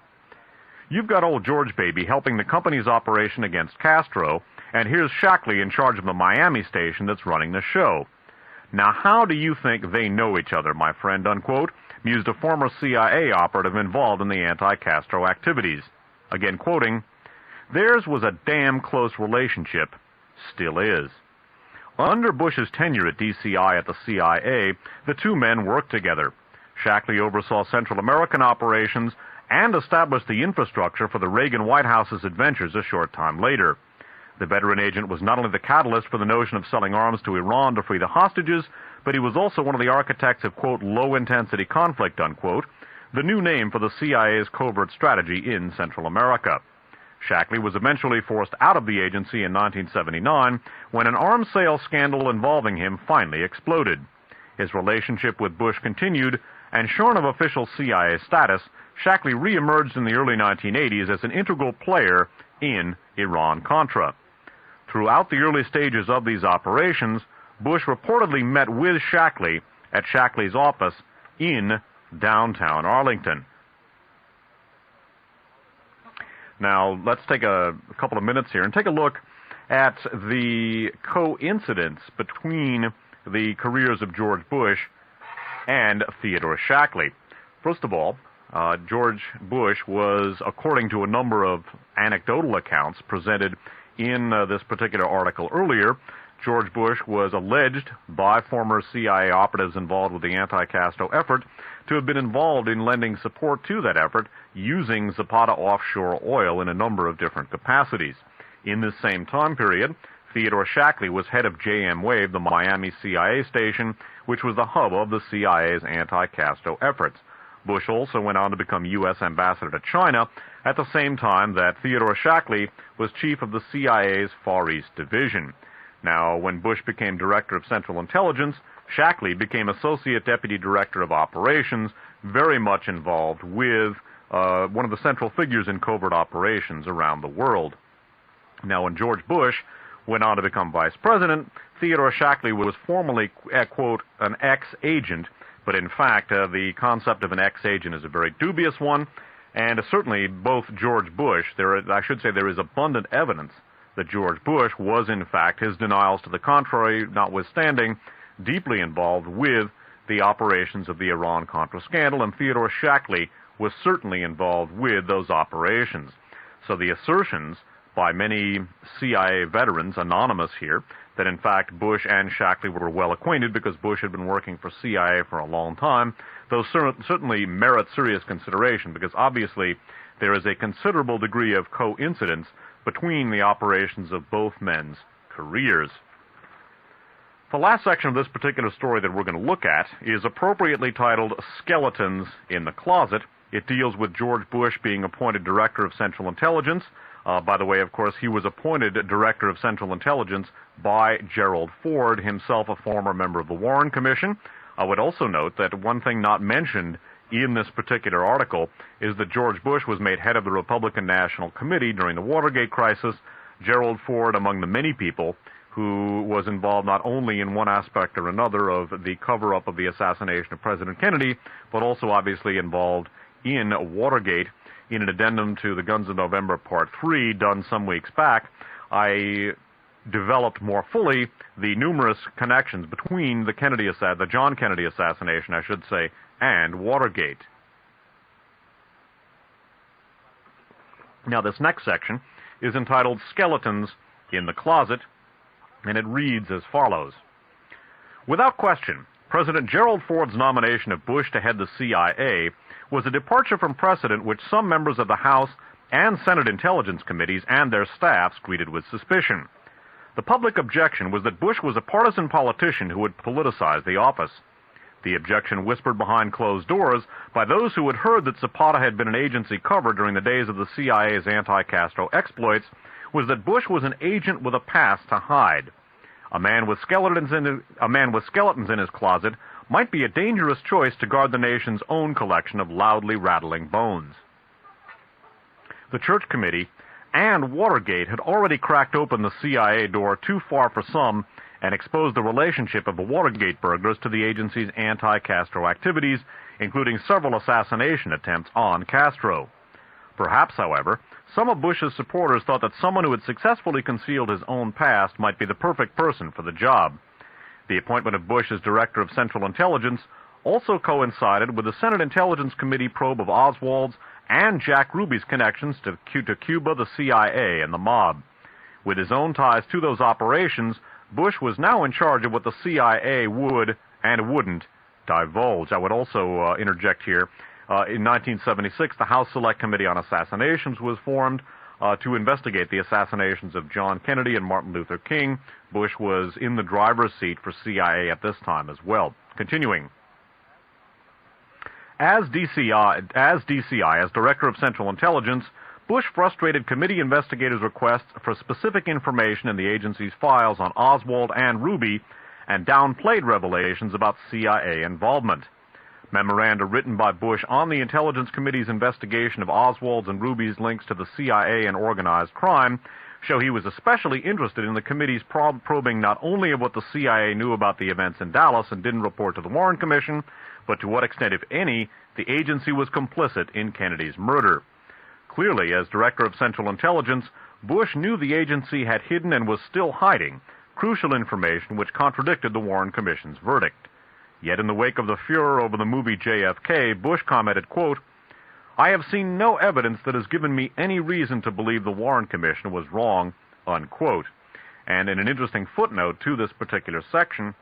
you've got old George Baby helping the company's operation against Castro, and here's Shackley in charge of the Miami station that's running the show. Now how do you think they know each other, my friend, unquote, mused a former CIA operative involved in the anti-Castro activities. Again quoting, theirs was a damn close relationship. Still is. Under Bush's tenure at DCI at the CIA, the two men worked together. Shackley oversaw Central American operations and established the infrastructure for the Reagan White House's adventures a short time later. The veteran agent was not only the catalyst for the notion of selling arms to Iran to free the hostages, but he was also one of the architects of, quote, low-intensity conflict, unquote, the new name for the CIA's covert strategy in Central America. Shackley was eventually forced out of the agency in 1979 when an arms sales scandal involving him finally exploded. His relationship with Bush continued, and shorn of official CIA status, Shackley re-emerged in the early 1980s as an integral player in Iran-Contra. Throughout the early stages of these operations, Bush reportedly met with Shackley at Shackley's office in downtown Arlington. Now, let's take a couple of minutes here and take a look at the coincidence between the careers of George Bush and Theodore Shackley. First of all, George Bush was, according to a number of anecdotal accounts presented in this particular article earlier, George Bush was alleged by former CIA operatives involved with the anti-Castro effort to have been involved in lending support to that effort using Zapata offshore oil in a number of different capacities. In this same time period, Theodore Shackley was head of JM Wave, the Miami CIA station, which was the hub of the CIA's anti-Castro efforts. Bush also went on to become U.S. ambassador to China at the same time that Theodore Shackley was chief of the CIA's Far East Division. Now, when Bush became director of Central Intelligence, Shackley became associate deputy director of operations, very much involved with one of the central figures in covert operations around the world. Now, when George Bush went on to become vice president, Theodore Shackley was formally, quote, an ex-agent, but in fact, the concept of an ex-agent is a very dubious one, and certainly both George Bush, there is abundant evidence that George Bush was, in fact, his denials to the contrary notwithstanding, deeply involved with the operations of the Iran-Contra scandal, and Theodore Shackley was certainly involved with those operations. So the assertions by many CIA veterans, anonymous here, that in fact Bush and Shackley were well acquainted because Bush had been working for CIA for a long time, those certainly merit serious consideration because obviously there is a considerable degree of coincidence between the operations of both men's careers. The last section of this particular story that we're going to look at is appropriately titled Skeletons in the Closet. It deals with George Bush being appointed Director of Central Intelligence. By the way, of course, he was appointed Director of Central Intelligence by Gerald Ford, himself a former member of the Warren Commission. I would also note that one thing not mentioned in this particular article is that George Bush was made head of the Republican National Committee during the Watergate crisis. Gerald Ford, among the many people who was involved not only in one aspect or another of the cover-up of the assassination of President Kennedy, but also obviously involved in Watergate. In an addendum to the Guns of November Part 3 done some weeks back, I developed more fully the numerous connections between the John Kennedy assassination, I should say, and Watergate. Now, this next section is entitled Skeletons in the Closet, and it reads as follows. Without question, President Gerald Ford's nomination of Bush to head the CIA was a departure from precedent which some members of the House and Senate Intelligence Committees and their staffs greeted with suspicion. The public objection was that Bush was a partisan politician who would politicize the office. The objection whispered behind closed doors by those who had heard that Zapata had been an agency cover during the days of the CIA's anti-Castro exploits was that Bush was an agent with a past to hide. A man with skeletons in his closet might be a dangerous choice to guard the nation's own collection of loudly rattling bones. The Church Committee and Watergate had already cracked open the CIA door too far for some and exposed the relationship of the Watergate burglars to the agency's anti-Castro activities, including several assassination attempts on Castro. Perhaps, however, some of Bush's supporters thought that someone who had successfully concealed his own past might be the perfect person for the job. The appointment of Bush as Director of Central Intelligence also coincided with the Senate Intelligence Committee probe of Oswald's and Jack Ruby's connections to Cuba, the CIA, and the mob. With his own ties to those operations, Bush was now in charge of what the CIA would and wouldn't divulge. I would also interject here. In 1976, the House Select Committee on Assassinations was formed to investigate the assassinations of John Kennedy and Martin Luther King. Bush was in the driver's seat for CIA at this time as well. Continuing. As DCI, as Director of Central Intelligence, Bush frustrated committee investigators' requests for specific information in the agency's files on Oswald and Ruby and downplayed revelations about CIA involvement. Memoranda written by Bush on the Intelligence Committee's investigation of Oswald's and Ruby's links to the CIA and organized crime show he was especially interested in the committee's probing not only of what the CIA knew about the events in Dallas and didn't report to the Warren Commission, but to what extent, if any, the agency was complicit in Kennedy's murder. Clearly, as Director of Central Intelligence, Bush knew the agency had hidden and was still hiding crucial information which contradicted the Warren Commission's verdict. Yet in the wake of the furor over the movie JFK, Bush commented, quote, "I have seen no evidence that has given me any reason to believe the Warren Commission was wrong," unquote. And in an interesting footnote to this particular section,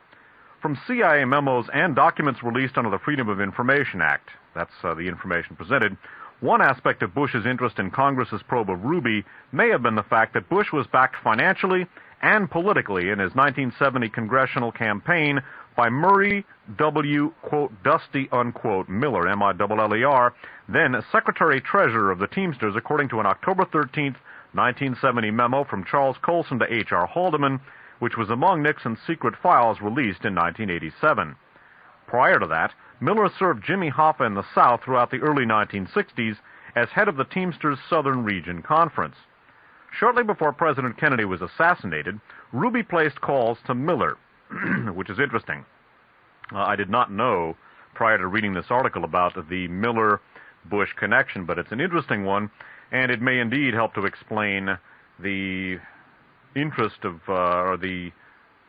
from CIA memos and documents released under the Freedom of Information Act, that's the information presented, one aspect of Bush's interest in Congress's probe of Ruby may have been the fact that Bush was backed financially and politically in his 1970 congressional campaign by Murray W., quote, Dusty, unquote, Miller, M-I-L-L-E-R, then Secretary-Treasurer of the Teamsters, according to an October 13th, 1970 memo from Charles Colson to H.R. Haldeman, which was among Nixon's secret files released in 1987. Prior to that, Miller served Jimmy Hoffa in the South throughout the early 1960s as head of the Teamsters Southern Region Conference. Shortly before President Kennedy was assassinated, Ruby placed calls to Miller, which is interesting. I did not know prior to reading this article about the Miller-Bush connection, but it's an interesting one, and it may indeed help to explain the interest of, or the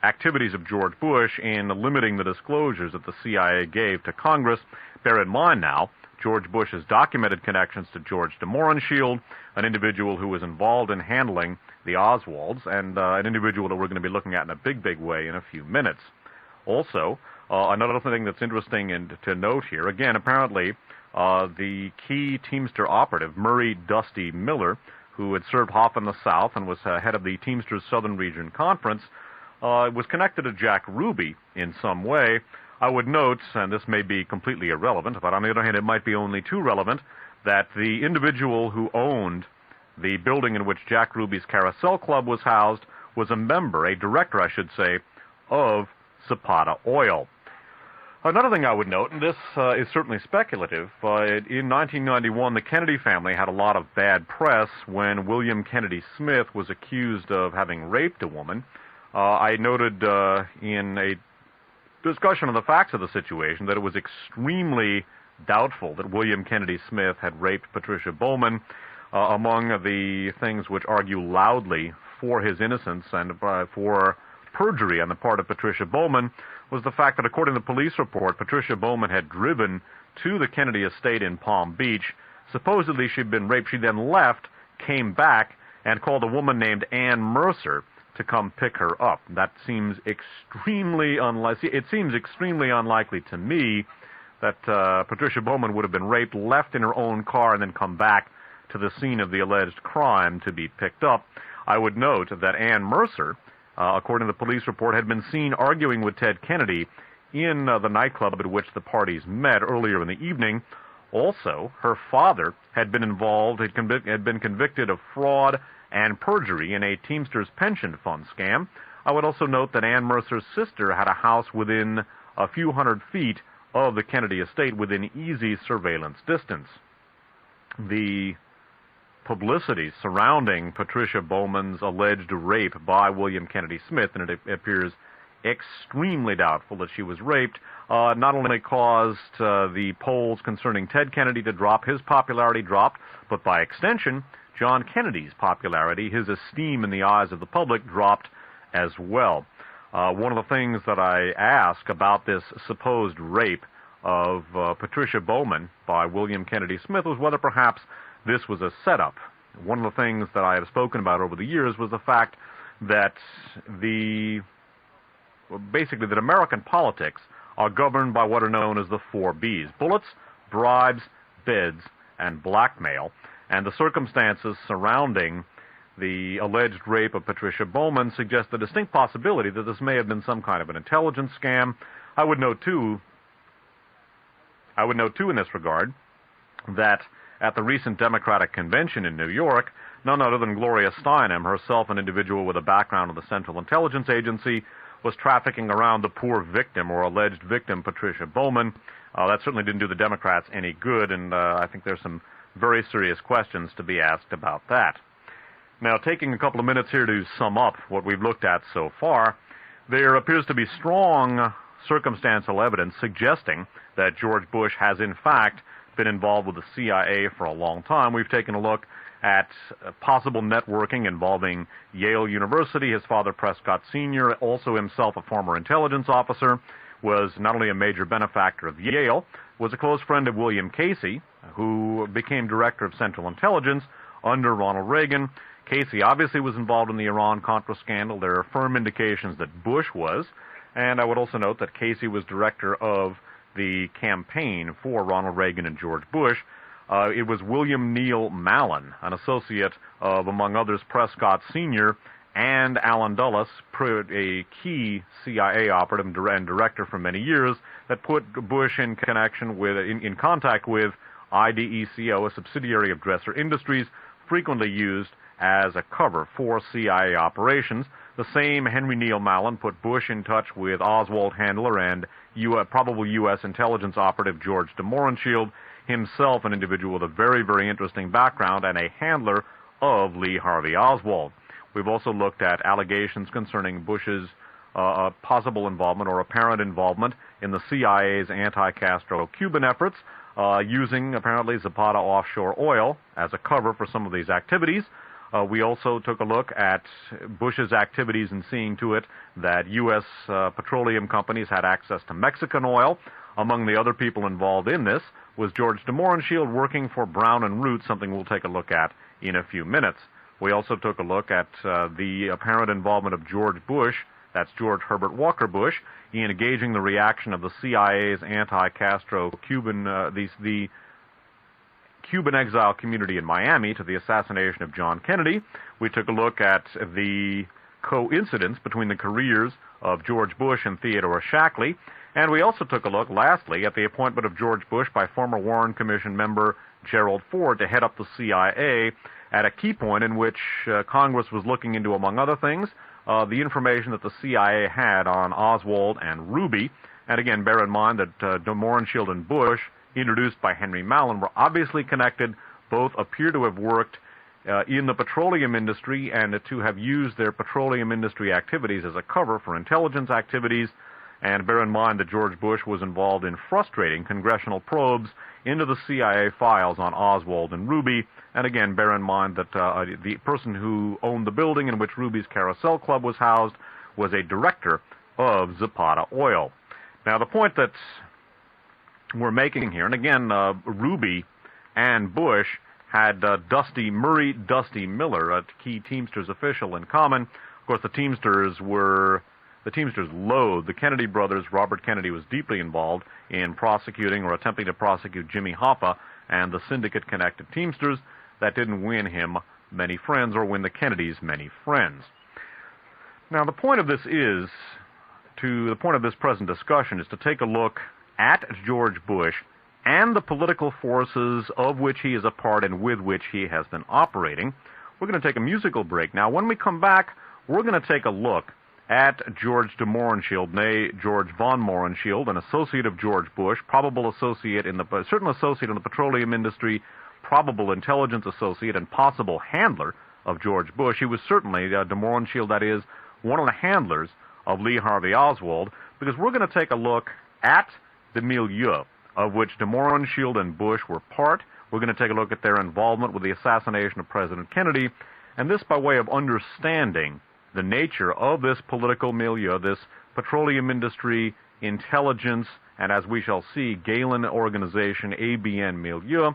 activities of George Bush in limiting the disclosures that the CIA gave to Congress. Bear in mind now, George Bush's documented connections to George de Mohrenschildt, an individual who was involved in handling the Oswalds, and an individual that we're going to be looking at in a big, big way in a few minutes. Also, another thing that's interesting and to note here, again, apparently the key Teamster operative, Murray Dusty Miller, who had served Hoffa in the South and was head of the Teamsters Southern Region Conference, was connected to Jack Ruby in some way. I would note, and this may be completely irrelevant, but on the other hand it might be only too relevant, that the individual who owned the building in which Jack Ruby's Carousel Club was housed was a member, a director, I should say, of Zapata Oil. Another thing I would note, and this is certainly speculative, in 1991 the Kennedy family had a lot of bad press when William Kennedy Smith was accused of having raped a woman. I noted in a discussion of the facts of the situation that it was extremely doubtful that William Kennedy Smith had raped Patricia Bowman. Among the things which argue loudly for his innocence and for perjury on the part of Patricia Bowman was the fact that, according to the police report, Patricia Bowman had driven to the Kennedy estate in Palm Beach. Supposedly she'd been raped. She then left, came back, and called a woman named Ann Mercer to come pick her up. That seems extremely unlikely. It seems extremely unlikely to me that Patricia Bowman would have been raped, left in her own car, and then come back to the scene of the alleged crime to be picked up. I would note that Ann Mercer, according to the police report, had been seen arguing with Ted Kennedy in the nightclub at which the parties met earlier in the evening. Also, her father had been involved, had been convicted of fraud and perjury in a Teamsters pension fund scam. I would also note that Ann Mercer's sister had a house within a few hundred feet of the Kennedy estate within easy surveillance distance. The publicity surrounding Patricia Bowman's alleged rape by William Kennedy Smith, and it appears extremely doubtful that she was raped, not only caused the polls concerning Ted Kennedy to drop, his popularity dropped, but by extension, John Kennedy's popularity, his esteem in the eyes of the public, dropped as well. One of the things that I ask about this supposed rape of Patricia Bowman by William Kennedy Smith was whether perhaps this was a setup. One of the things that I have spoken about over the years was the fact that basically that American politics are governed by what are known as the 4 Bs: bullets, bribes, beds, and blackmail. And the circumstances surrounding the alleged rape of Patricia Bowman suggest the distinct possibility that this may have been some kind of an intelligence scam. I would note too in this regard that at the recent Democratic convention in New York, none other than Gloria Steinem, herself an individual with a background in the Central Intelligence Agency, was trafficking around the poor victim or alleged victim, Patricia Bowman. That certainly didn't do the Democrats any good, and I think there's some very serious questions to be asked about that. Now, taking a couple of minutes here to sum up what we've looked at so far, there appears to be strong circumstantial evidence suggesting that George Bush has in fact been involved with the CIA for a long time. We've taken a look at possible networking involving Yale University. His father, Prescott Sr., also himself a former intelligence officer, was not only a major benefactor of Yale, was a close friend of William Casey, who became director of Central Intelligence under Ronald Reagan. Casey obviously was involved in the Iran-Contra scandal. There are firm indications that Bush was. And I would also note that Casey was director of the campaign for Ronald Reagan and George Bush. It was William Neal Mallon, an associate of, among others, Prescott Sr., and Allen Dulles, a key CIA operative and director for many years, that put Bush in connection with, in contact with IDECO, a subsidiary of Dresser Industries, frequently used as a cover for CIA operations. The same Henry Neal Mallon put Bush in touch with Oswald Handler and probable U.S. intelligence operative George de Mohrenschildt, himself an individual with a very, very interesting background and a handler of Lee Harvey Oswald. We've also looked at allegations concerning Bush's possible involvement or apparent involvement in the CIA's anti-Castro Cuban efforts, using apparently Zapata offshore oil as a cover for some of these activities. We also took a look at Bush's activities in seeing to it that U.S. petroleum companies had access to Mexican oil. Among the other people involved in this was George de Mohrenschildt working for Brown and Root, something we'll take a look at in a few minutes. We also took a look at the apparent involvement of George Bush, that's George Herbert Walker Bush, in engaging the reaction of the CIA's anti-Castro Cuban, the Cuban exile community in Miami to the assassination of John Kennedy. We took a look at the coincidence between the careers of George Bush and Theodore Shackley. And we also took a look, lastly, at the appointment of George Bush by former Warren Commission member Gerald Ford to head up the CIA at a key point in which Congress was looking into, among other things, the information that the CIA had on Oswald and Ruby. And again, bear in mind that de Mohrenschildt and Bush, introduced by Henry Mallon, were obviously connected. Both appear to have worked in the petroleum industry and to have used their petroleum industry activities as a cover for intelligence activities. And bear in mind that George Bush was involved in frustrating congressional probes into the CIA files on Oswald and Ruby. And again, bear in mind that the person who owned the building in which Ruby's Carousel Club was housed was a director of Zapata Oil. Now, the point that we're making here, and again, Ruby and Bush had Dusty Miller, a key Teamsters official, in common. Of course, the Teamsters loathed the Kennedy brothers. Robert Kennedy was deeply involved in prosecuting or attempting to prosecute Jimmy Hoffa and the syndicate-connected Teamsters. That didn't win him many friends or win the Kennedys many friends. Now, the point of this present discussion is to take a look at George Bush and the political forces of which he is a part and with which he has been operating. We're going to take a musical break. Now, when we come back, we're going to take a look at George de Mohrenschildt, nay, George von Mohrenschildt, an associate of George Bush, probable associate in the, certain associate in the petroleum industry, probable intelligence associate, and possible handler of George Bush. He was certainly, de Mohrenschildt, that is, one of the handlers of Lee Harvey Oswald, because we're going to take a look at the milieu of which de Mohrenschildt and Bush were part. We're going to take a look at their involvement with the assassination of President Kennedy, and this by way of understanding the nature of this political milieu, this petroleum industry, intelligence, and as we shall see, Galen organization, ABN milieu,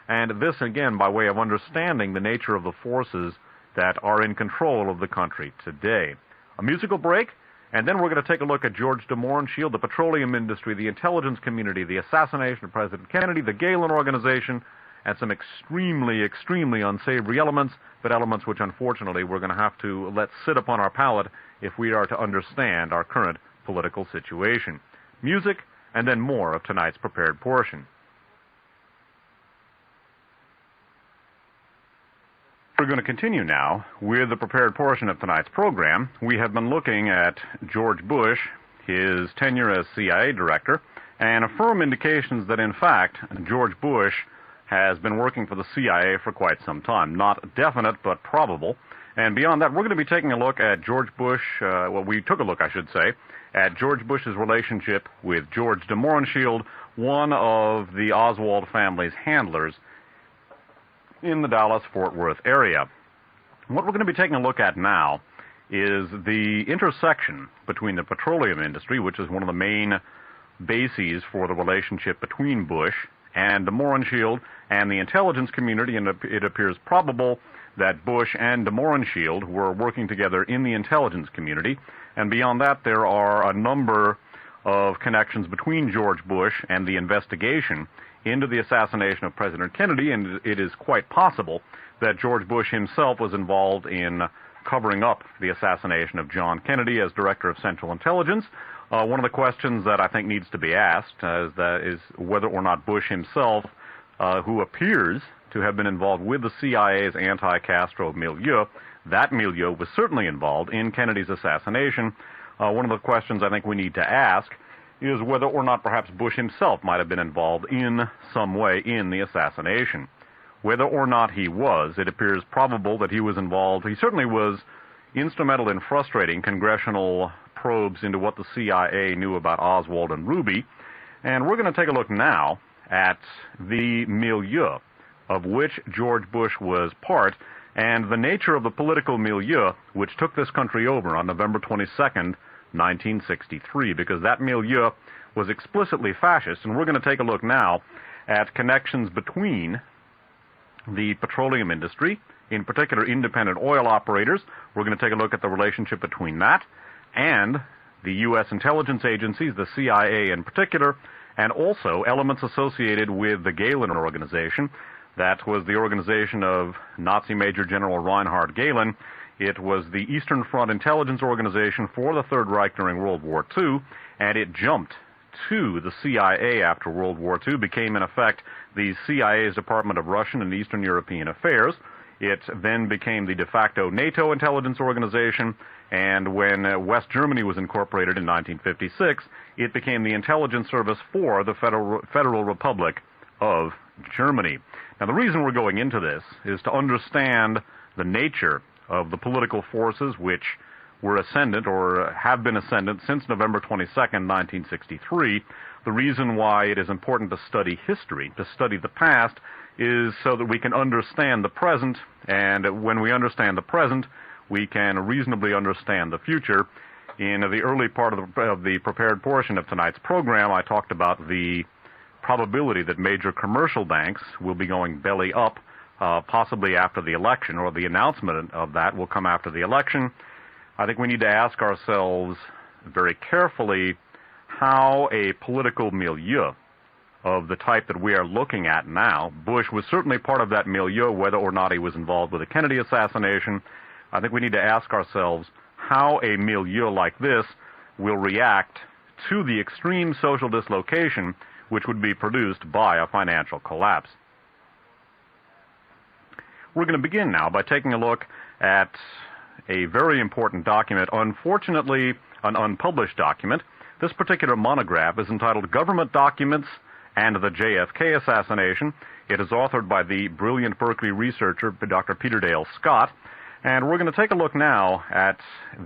and this again by way of understanding the nature of the forces that are in control of the country today. A musical break, and then we're going to take a look at George de Mohrenschildt, the petroleum industry, the intelligence community, the assassination of President Kennedy, the Galen organization, and some extremely, extremely unsavory elements, but elements which unfortunately we're going to have to let sit upon our palate if we are to understand our current political situation. Music, and then more of tonight's prepared portion. We're going to continue now with the prepared portion of tonight's program. We have been looking at George Bush, his tenure as CIA director, and firm indications that, in fact, George Bush has been working for the CIA for quite some time. Not definite, but probable. And beyond that, we're going to be taking a look at George Bush, we took a look, I should say, at George Bush's relationship with George de Mohrenschildt, one of the Oswald family's handlers in the Dallas-Fort Worth area. What we're going to be taking a look at now is the intersection between the petroleum industry, which is one of the main bases for the relationship between Bush and de Mohrenschildt and the intelligence community, and it appears probable that Bush and de Mohrenschildt were working together in the intelligence community. And beyond that, there are a number of connections between George Bush and the investigation into the assassination of President Kennedy, and it is quite possible that George Bush himself was involved in covering up the assassination of John Kennedy as Director of Central Intelligence. One of the questions that I think needs to be asked is whether or not Bush himself, who appears to have been involved with the CIA's anti-Castro milieu, that milieu was certainly involved in Kennedy's assassination. One of the questions I think we need to ask is whether or not perhaps Bush himself might have been involved in some way in the assassination. Whether or not he was, it appears probable that he was involved. He certainly was instrumental in frustrating congressional probes into what the CIA knew about Oswald and Ruby. And we're going to take a look now at the milieu of which George Bush was part and the nature of the political milieu which took this country over on November 22nd, 1963, because that milieu was explicitly fascist. And we're going to take a look now at connections between the petroleum industry, in particular independent oil operators. We're going to take a look at the relationship between that and the U.S. intelligence agencies, the CIA in particular, and also elements associated with the Gehlen organization. That was the organization of Nazi Major General Reinhard Gehlen. It was the Eastern Front intelligence organization for the Third Reich during World War II, and it jumped to the CIA after World War II, became in effect the CIA's Department of Russian and Eastern European Affairs. It then became the de facto NATO intelligence organization, and when West Germany was incorporated in 1956, it became the intelligence service for the Federal Republic of Germany. Now, the reason we're going into this is to understand the nature of the political forces which were ascendant or have been ascendant since November 22nd, 1963. The reason why it is important to study history, to study the past, is so that we can understand the present, and when we understand the present, we can reasonably understand the future. In the early part of the prepared portion of tonight's program, I talked about the probability that major commercial banks will be going belly up, possibly after the election, or the announcement of that will come after the election. I think we need to ask ourselves very carefully how a political milieu of the type that we are looking at now, Bush was certainly part of that milieu, whether or not he was involved with the Kennedy assassination. I think we need to ask ourselves how a milieu like this will react to the extreme social dislocation which would be produced by a financial collapse. We're going to begin now by taking a look at a very important document, unfortunately an unpublished document. This particular monograph is entitled Government Documents and the JFK Assassination. It is authored by the brilliant Berkeley researcher, Dr. Peter Dale Scott, and we're going to take a look now at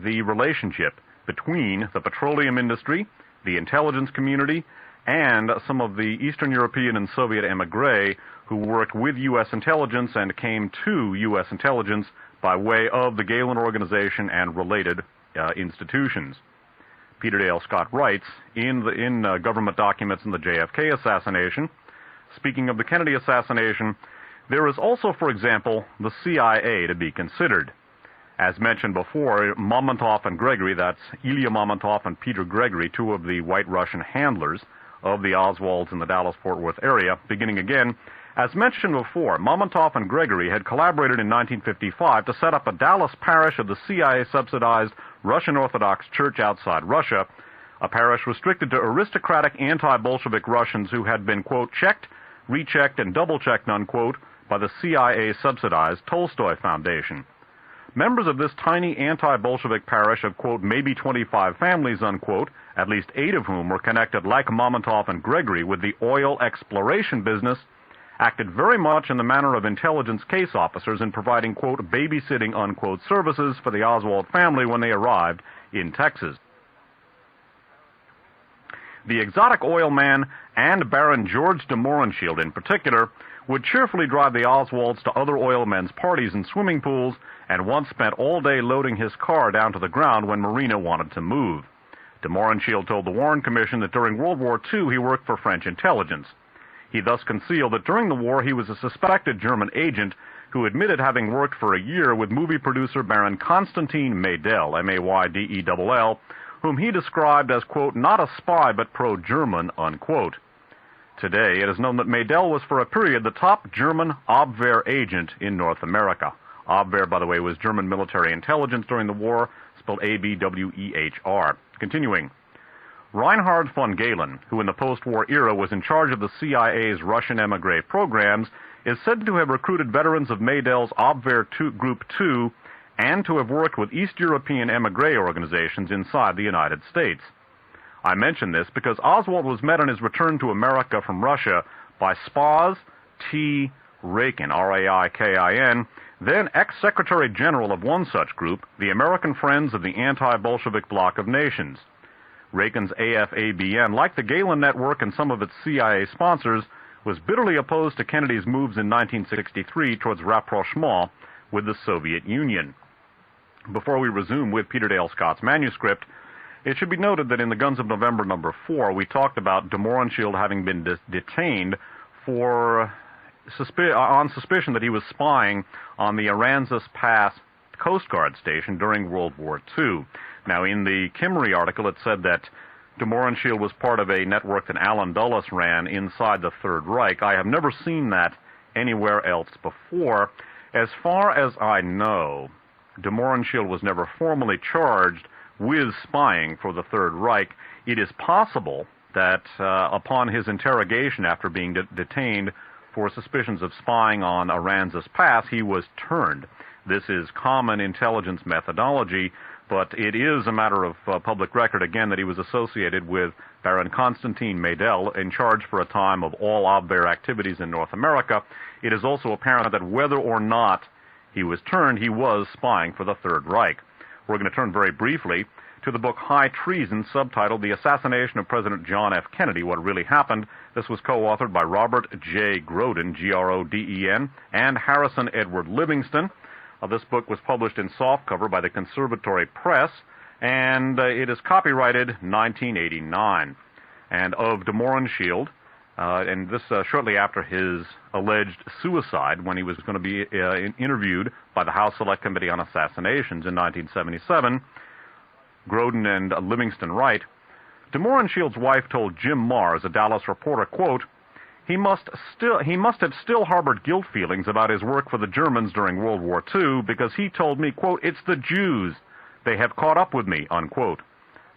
the relationship between the petroleum industry, the intelligence community, and some of the Eastern European and Soviet emigre who worked with U.S. intelligence and came to U.S. intelligence by way of the Gehlen organization and related institutions. Peter Dale Scott writes, in Government Documents in the JFK Assassination, speaking of the Kennedy assassination, there is also, for example, the CIA to be considered. As mentioned before, Mamontoff and Gregory, that's Ilya Mamontoff and Peter Gregory, two of the White Russian handlers of the Oswalds in the Dallas-Fort Worth area. Beginning again, as mentioned before, Mamontoff and Gregory had collaborated in 1955 to set up a Dallas parish of the CIA-subsidized Russian Orthodox Church outside Russia, a parish restricted to aristocratic anti-Bolshevik Russians who had been, quote, checked, rechecked, and double-checked, unquote, by the CIA-subsidized Tolstoy Foundation. Members of this tiny anti-Bolshevik parish of, quote, maybe 25 families, unquote, at least 8 of whom were connected, like Mamontoff and Gregory, with the oil exploration business, acted very much in the manner of intelligence case officers in providing, quote, babysitting, unquote, services for the Oswald family when they arrived in Texas. The exotic oil man, and Baron George de Mohrenschildt in particular, would cheerfully drive the Oswalds to other oil men's parties and swimming pools, and once spent all day loading his car down to the ground when Marina wanted to move. De Mohrenschildt told the Warren Commission that during World War II he worked for French intelligence. He thus concealed that during the war he was a suspected German agent who admitted having worked for a year with movie producer Baron Konstantin Maydell, M-A-Y-D-E-L-L, whom he described as, quote, not a spy but pro-German, unquote. Today, it is known that Maydell was for a period the top German Abwehr agent in North America. Abwehr, by the way, was German military intelligence during the war, spelled A-B-W-E-H-R. Continuing. Reinhard von Gehlen, who in the post-war era was in charge of the CIA's Russian emigre programs, is said to have recruited veterans of Maydell's Abwehr Group 2 and to have worked with East European emigre organizations inside the United States. I mention this because Oswald was met on his return to America from Russia by Spaz T. Raikin, R-A-I-K-I-N, then ex-Secretary General of one such group, the American Friends of the Anti-Bolshevik Bloc of Nations. Raikin's AFABN, like the Gehlen Network and some of its CIA sponsors, was bitterly opposed to Kennedy's moves in 1963 towards rapprochement with the Soviet Union. Before we resume with Peter Dale Scott's manuscript, it should be noted that in the Guns of November number 4, we talked about de Mohrenschildt having been detained for on suspicion that he was spying on the Aransas Pass Coast Guard station during World War II. Now, in the Kimmery article, it said that de Mohrenschildt was part of a network that Allen Dulles ran inside the Third Reich. I have never seen that anywhere else before. As far as I know, de Mohrenschildt was never formally charged with spying for the Third Reich. It is possible that upon his interrogation after being detained for suspicions of spying on Aransas Pass, he was turned. This is common intelligence methodology, but it is a matter of public record, again, that he was associated with Baron Konstantin Maydell, in charge for a time of all Abwehr activities in North America. It is also apparent that whether or not he was turned, he was spying for the Third Reich. We're going to turn very briefly to the book High Treason, subtitled The Assassination of President John F. Kennedy, What Really Happened. This was co-authored by Robert J. Groden, G-R-O-D-E-N, and Harrison Edward Livingston. This book was published in softcover by the Conservatory Press, and it is copyrighted 1989. And of de Mohrenschildt, and this shortly after his alleged suicide, when he was going to be interviewed by the House Select Committee on Assassinations in 1977, Groden and Livingston write, de Mohrenschildt's wife told Jim Mars, a Dallas reporter, quote, he must have still harbored guilt feelings about his work for the Germans during World War II because he told me, quote, it's the Jews. They have caught up with me, unquote.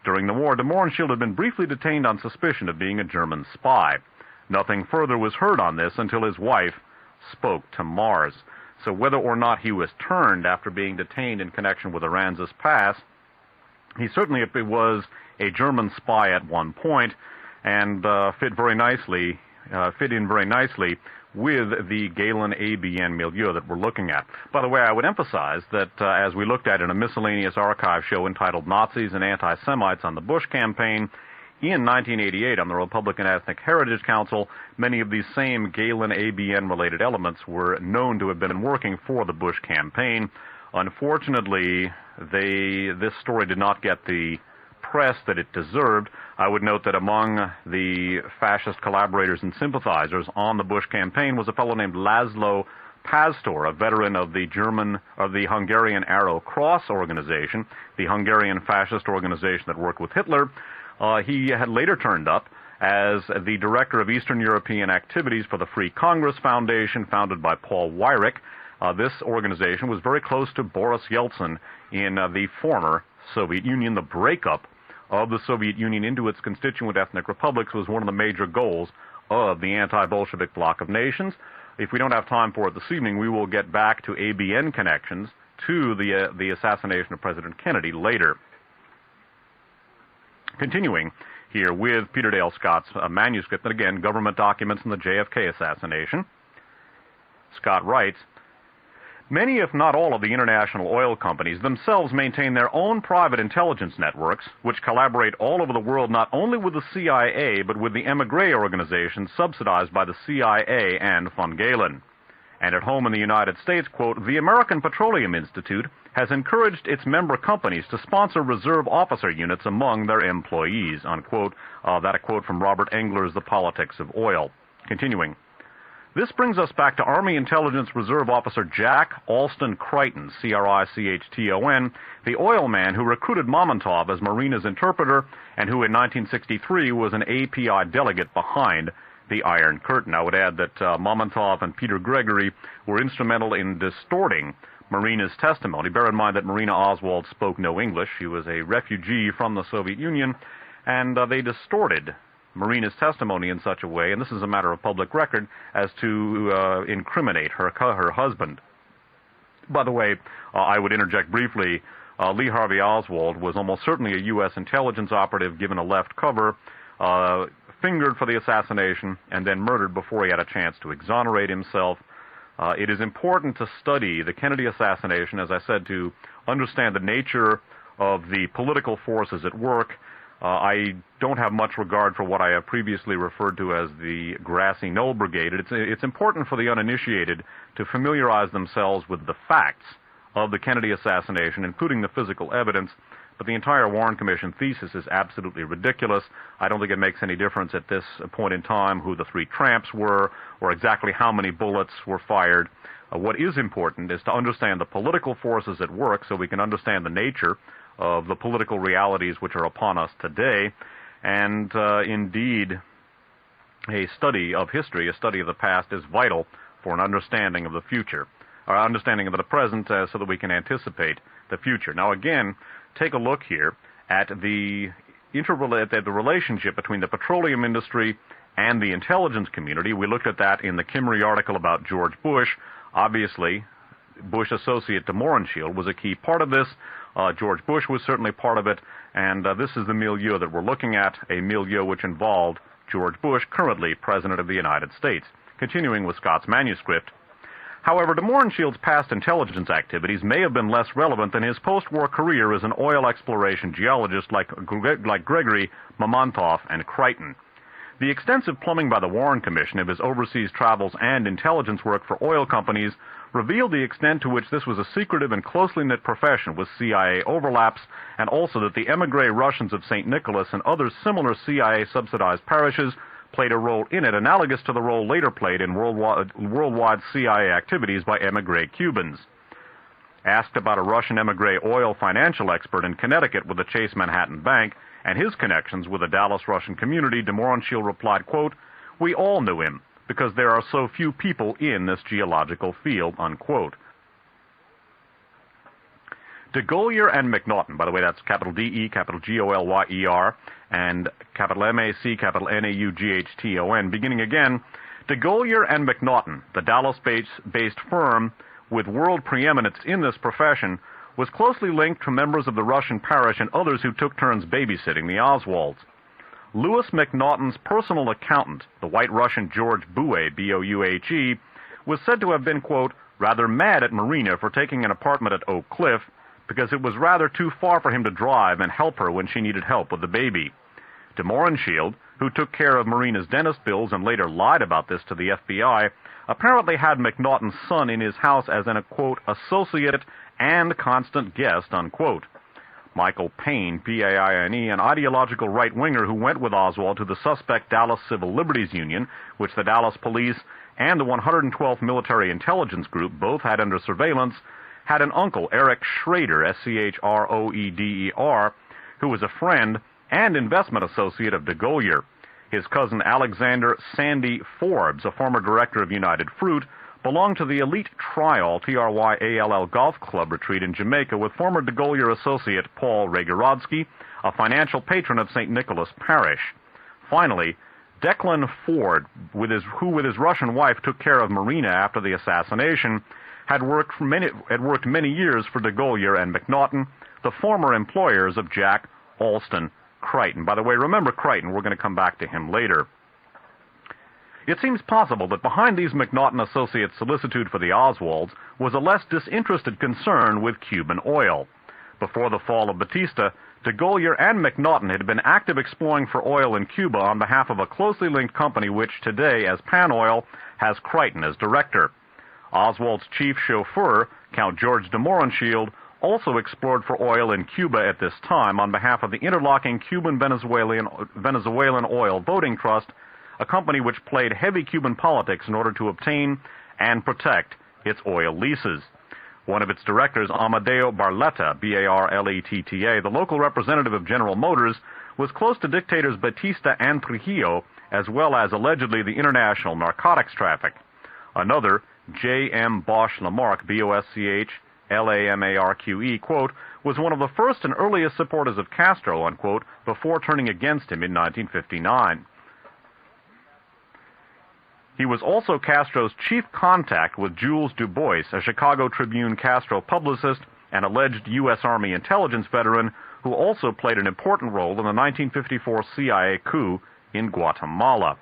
During the war, de Mohrenschildt had been briefly detained on suspicion of being a German spy. Nothing further was heard on this until his wife spoke to Mars. So whether or not he was turned after being detained in connection with Aransas Pass, he certainly was a German spy at one point, and fit in very nicely with the Gehlen ABN milieu that we're looking at. By the way, I would emphasize that as we looked at in a miscellaneous archive show entitled Nazis and Anti-Semites on the Bush Campaign, in 1988 on the Republican Ethnic Heritage Council, many of these same Gehlen ABN-related elements were known to have been working for the Bush campaign. Unfortunately, this story did not get the press that it deserved. I would note that among the fascist collaborators and sympathizers on the Bush campaign was a fellow named Laszlo Pastor, a veteran of the Hungarian Arrow Cross organization, the Hungarian fascist organization that worked with Hitler. He had later turned up as the director of Eastern European activities for the Free Congress Foundation, founded by Paul Weyrich. This organization was very close to Boris Yeltsin in the former Soviet Union. The breakup of the Soviet Union into its constituent ethnic republics was one of the major goals of the anti-Bolshevik bloc of nations. If we don't have time for it this evening, we will get back to ABN connections to the assassination of President Kennedy later. Continuing here with Peter Dale Scott's manuscript, and again, government documents in the JFK assassination, Scott writes, Many, if not all, of the international oil companies themselves maintain their own private intelligence networks, which collaborate all over the world not only with the CIA, but with the emigre organizations subsidized by the CIA and von Galen. And at home in the United States, quote, the American Petroleum Institute has encouraged its member companies to sponsor reserve officer units among their employees, unquote. That a quote from Robert Engler's The Politics of Oil. Continuing. This brings us back to Army Intelligence Reserve Officer Jack Alston Crichton, C-R-I-C-H-T-O-N, the oil man who recruited Mamontov as Marina's interpreter and who in 1963 was an API delegate behind the Iron Curtain. I would add that Mamontov and Peter Gregory were instrumental in distorting Marina's testimony. Bear in mind that Marina Oswald spoke no English. She was a refugee from the Soviet Union, and they distorted Marina's testimony in such a way, and this is a matter of public record, as to incriminate her husband. By the way, I would interject briefly, Lee Harvey Oswald was almost certainly a U.S. intelligence operative given a left cover, fingered for the assassination, and then murdered before he had a chance to exonerate himself. It is important to study the Kennedy assassination, as I said, to understand the nature of the political forces at work. I don't have much regard for what I have previously referred to as the grassy knoll brigade. It's important for the uninitiated to familiarize themselves with the facts of the Kennedy assassination, including the physical evidence. But the entire Warren Commission thesis is absolutely ridiculous. I don't think it makes any difference at this point in time who the three tramps were or exactly how many bullets were fired. What is important is to understand the political forces at work so we can understand the nature of the political realities which are upon us today. And indeed, a study of history, a study of the past, is vital for an understanding of the future, or understanding of the present so that we can anticipate the future. Now again, take a look here at the relationship between the petroleum industry and the intelligence community. We looked at that in the Kimmery article about George Bush. Obviously, Bush associate de Mohrenschildt was a key part of this. George Bush was certainly part of it, and this is the milieu that we're looking at, a milieu which involved George Bush, currently President of the United States. Continuing with Scott's manuscript. However, de Mohrenschildt's past intelligence activities may have been less relevant than his post-war career as an oil exploration geologist like Gregory, Mamontov, and Crichton. The extensive plumbing by the Warren Commission of his overseas travels and intelligence work for oil companies revealed the extent to which this was a secretive and closely knit profession with CIA overlaps, and also that the emigre Russians of St. Nicholas and other similar CIA-subsidized parishes played a role in it, analogous to the role later played in worldwide CIA activities by emigre Cubans. Asked about a Russian emigre oil financial expert in Connecticut with the Chase Manhattan Bank and his connections with the Dallas Russian community, de Mohrenschildt replied, quote, "We all knew him, because there are so few people in this geological field," unquote. De Golyer and McNaughton, by the way, that's capital D-E, capital G-O-L-Y-E-R, and capital M-A-C, capital N-A-U-G-H-T-O-N. Beginning again, De Golyer and McNaughton, the Dallas-based firm with world preeminence in this profession, was closely linked to members of the Russian parish and others who took turns babysitting the Oswalds. Louis McNaughton's personal accountant, the white Russian George Bouet, B-O-U-H-E, was said to have been, quote, rather mad at Marina for taking an apartment at Oak Cliff because it was rather too far for him to drive and help her when she needed help with the baby. De Mohrenschildt, who took care of Marina's dentist bills and later lied about this to the FBI, apparently had McNaughton's son in his house as an, quote, associate and constant guest, unquote. Michael Payne, P-A-I-N-E, an ideological right-winger who went with Oswald to the suspect Dallas Civil Liberties Union, which the Dallas Police and the 112th Military Intelligence Group both had under surveillance, had an uncle, Eric Schroeder, S-C-H-R-O-E-D-E-R, who was a friend and investment associate of de Golyer. His cousin Alexander Sandy Forbes, a former director of United Fruit, belonged to the elite Tryall, T-R-Y-A-L-L golf club retreat in Jamaica with former de Golyer associate Paul Regerodsky, a financial patron of St. Nicholas Parish. Finally, Declan Ford, who with his Russian wife took care of Marina after the assassination, had worked many years for de Golyer and McNaughton, the former employers of Jack Alston Crichton. By the way, remember Crichton, we're going to come back to him later. It seems possible that behind these McNaughton Associates' solicitude for the Oswalds was a less disinterested concern with Cuban oil. Before the fall of Batista, de Gaulle and McNaughton had been active exploring for oil in Cuba on behalf of a closely linked company which today, as Pan-Oil, has Crichton as director. Oswald's chief chauffeur, Count George de Mohrenschildt, also explored for oil in Cuba at this time on behalf of the interlocking Cuban-Venezuelan Oil Voting Trust, a company which played heavy Cuban politics in order to obtain and protect its oil leases. One of its directors, Amadeo Barletta, B-A-R-L-E-T-T-A, the local representative of General Motors, was close to dictators Batista and Trujillo, as well as allegedly the international narcotics traffic. Another, J.M. Bosch Lamarck, B-O-S-C-H-L-A-M-A-R-Q-E, quote, was one of the first and earliest supporters of Castro, unquote, before turning against him in 1959. He was also Castro's chief contact with Jules Du Bois, a Chicago Tribune Castro publicist and alleged U.S. Army intelligence veteran who also played an important role in the 1954 CIA coup in Guatemala.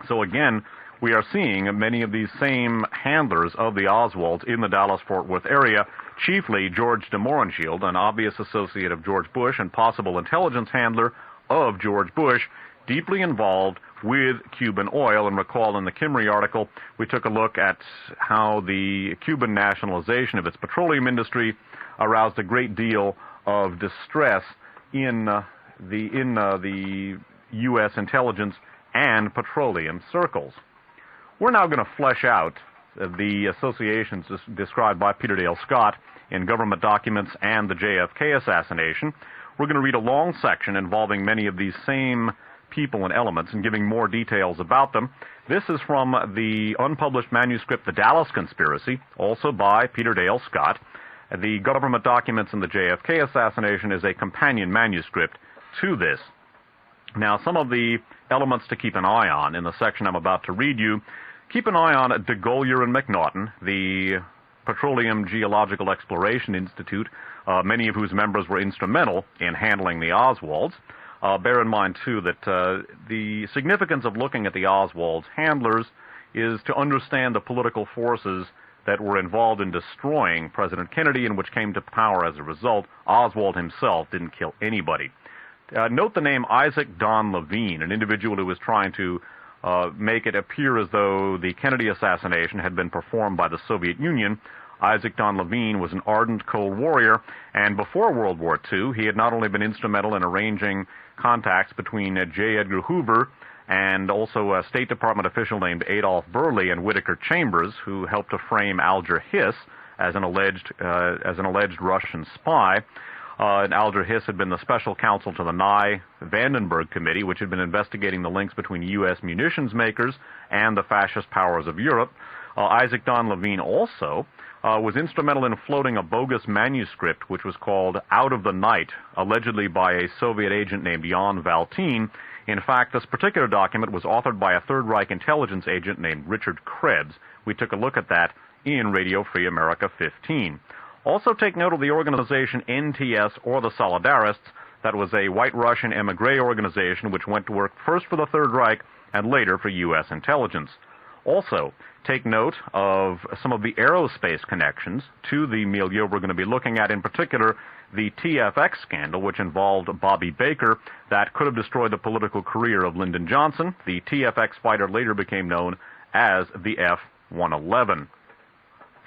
So again, we are seeing many of these same handlers of the Oswalds in the Dallas-Fort Worth area, chiefly George de Mohrenschildt, an obvious associate of George Bush and possible intelligence handler of George Bush, deeply involved with Cuban oil. And recall in the Kimmery article, we took a look at how the Cuban nationalization of its petroleum industry aroused a great deal of distress in the U.S. intelligence and petroleum circles. We're now going to flesh out the associations described by Peter Dale Scott in government documents and the JFK assassination. We're going to read a long section involving many of these same people and elements and giving more details about them. This is from the unpublished manuscript, The Dallas Conspiracy, also by Peter Dale Scott. The government documents in the JFK assassination is a companion manuscript to this. Now, some of the elements to keep an eye on in the section I'm about to read you. Keep an eye on de Gaulle and McNaughton, the Petroleum Geological Exploration Institute, many of whose members were instrumental in handling the Oswalds. Bear in mind, too, that the significance of looking at the Oswalds handlers is to understand the political forces that were involved in destroying President Kennedy and which came to power as a result. Oswald himself didn't kill anybody. Note the name Isaac Don Levine, an individual who was trying to make it appear as though the Kennedy assassination had been performed by the Soviet Union. Isaac Don Levine was an ardent Cold Warrior, and before World War II, he had not only been instrumental in arranging contacts between J. Edgar Hoover and also a State Department official named Adolph Burley and Whittaker Chambers, who helped to frame Alger Hiss as an alleged Russian spy. And Alger Hiss had been the special counsel to the Nye-Vandenberg Committee, which had been investigating the links between U.S. munitions makers and the fascist powers of Europe. Isaac Don Levine also was instrumental in floating a bogus manuscript which was called Out of the Night, allegedly by a Soviet agent named Jan Valtin. In fact, this particular document was authored by a Third Reich intelligence agent named Richard Krebs. We took a look at that in Radio Free America 15. Also take note of the organization NTS, or the Solidarists. That was a white Russian emigre organization which went to work first for the Third Reich and later for U.S. intelligence. Also, take note of some of the aerospace connections to the milieu we're going to be looking at, in particular the TFX scandal, which involved Bobby Baker, that could have destroyed the political career of Lyndon Johnson. The TFX fighter later became known as the F-111.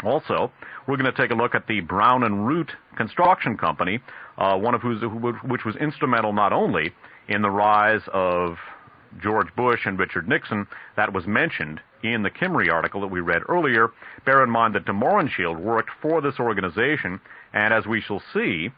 Also, we're going to take a look at the Brown and Root Construction Company, which was instrumental not only in the rise of George Bush and Richard Nixon, that was mentioned in the Kimmery article that we read earlier. Bear in mind that de Mohrenschildt worked for this organization, and as we shall see,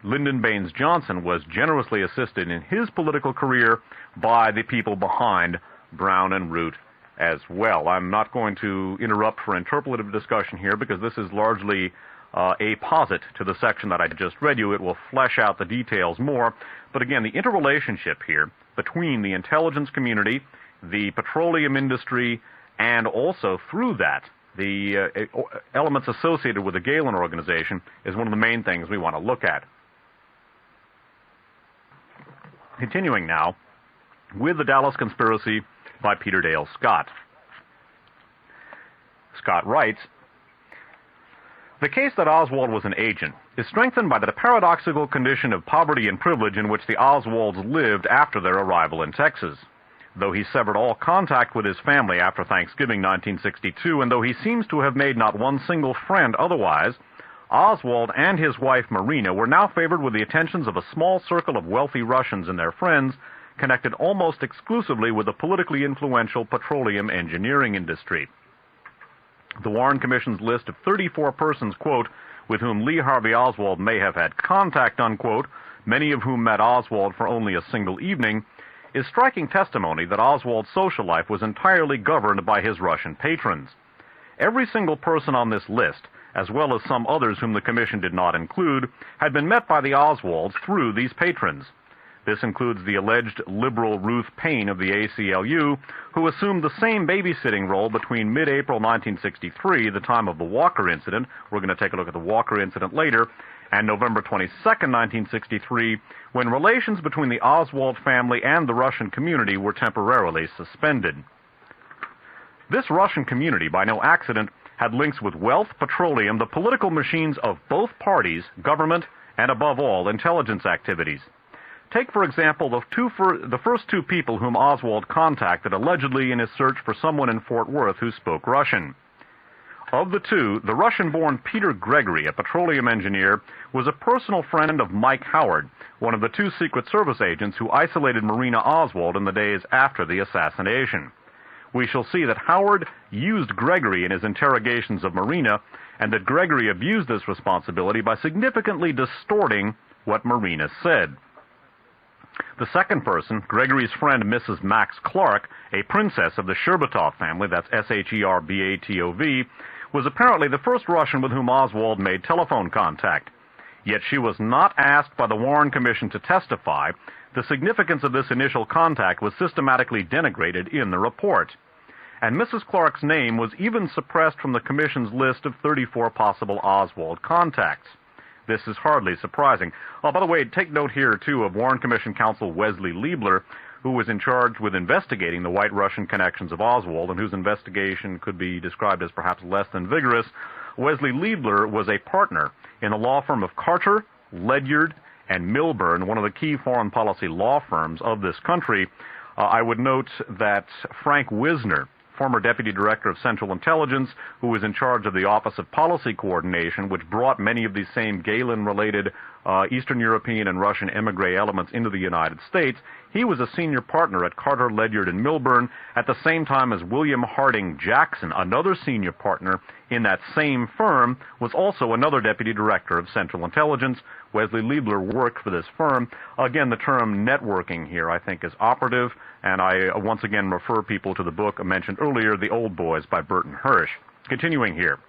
Lyndon Baines Johnson was generously assisted in his political career by the people behind Brown and Root as well. I'm not going to interrupt for interpolative discussion here because this is largely a posit to the section that I just read you. It will flesh out the details more. But again, the interrelationship here between the intelligence community, the petroleum industry, and also through that, the elements associated with the Galen organization is one of the main things we want to look at. Continuing now with the Dallas Conspiracy by Peter Dale Scott. Scott writes, "The case that Oswald was an agent is strengthened by the paradoxical condition of poverty and privilege in which the Oswalds lived after their arrival in Texas. Though he severed all contact with his family after Thanksgiving 1962, and though he seems to have made not one single friend otherwise, Oswald and his wife Marina were now favored with the attentions of a small circle of wealthy Russians and their friends, connected almost exclusively with the politically influential petroleum engineering industry. The Warren Commission's list of 34 persons, quote, with whom Lee Harvey Oswald may have had contact, unquote, many of whom met Oswald for only a single evening, is striking testimony that Oswald's social life was entirely governed by his Russian patrons. Every single person on this list, as well as some others whom the Commission did not include, had been met by the Oswalds through these patrons. This includes the alleged liberal Ruth Payne of the ACLU, who assumed the same babysitting role between mid-April 1963, the time of the Walker incident — we're going to take a look at the Walker incident later — and November 22, 1963, when relations between the Oswald family and the Russian community were temporarily suspended. This Russian community, by no accident, had links with wealth, petroleum, the political machines of both parties, government, and above all, intelligence activities. Take, for example, the first two people whom Oswald contacted allegedly in his search for someone in Fort Worth who spoke Russian. Of the two, the Russian-born Peter Gregory, a petroleum engineer, was a personal friend of Mike Howard, one of the two Secret Service agents who isolated Marina Oswald in the days after the assassination. We shall see that Howard used Gregory in his interrogations of Marina, and that Gregory abused this responsibility by significantly distorting what Marina said. The second person, Gregory's friend Mrs. Max Clark, a princess of the Sherbatov family, that's Sherbatov, was apparently the first Russian with whom Oswald made telephone contact. Yet she was not asked by the Warren Commission to testify. The significance of this initial contact was systematically denigrated in the report. And Mrs. Clark's name was even suppressed from the Commission's list of 34 possible Oswald contacts. This is hardly surprising. Oh, by the way, take note here, too, of Warren Commission counsel Wesley Liebler, who was in charge with investigating the white Russian connections of Oswald, and whose investigation could be described as perhaps less than vigorous. Wesley Liebler was a partner in the law firm of Carter, Ledyard, and Milburn, one of the key foreign policy law firms of this country. I would note that Frank Wisner, former Deputy Director of Central Intelligence, who was in charge of the Office of Policy Coordination, which brought many of these same Galen-related Eastern European and Russian emigre elements into the United States, he was a senior partner at Carter, Ledyard, and Milburn, at the same time as William Harding Jackson, another senior partner in that same firm, was also another Deputy Director of Central Intelligence. Wesley Liebler worked for this firm. Again, the term networking here, I think, is operative, and I once again refer people to the book I mentioned earlier, The Old Boys by Burton Hirsch. Continuing here.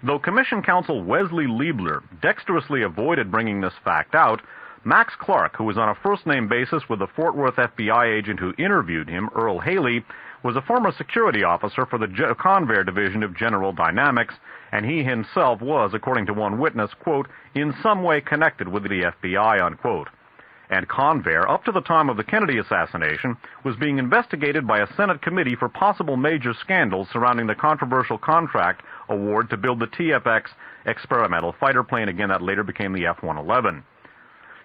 Though Commission counsel Wesley Liebler dexterously avoided bringing this fact out, Max Clark, who was on a first-name basis with the Fort Worth FBI agent who interviewed him, Earl Haley, was a former security officer for the Convair Division of General Dynamics, and he himself was, according to one witness, quote, in some way connected with the FBI, unquote. And Convair, up to the time of the Kennedy assassination, was being investigated by a Senate committee for possible major scandals surrounding the controversial contract award to build the TFX experimental fighter plane. Again, that later became the F-111.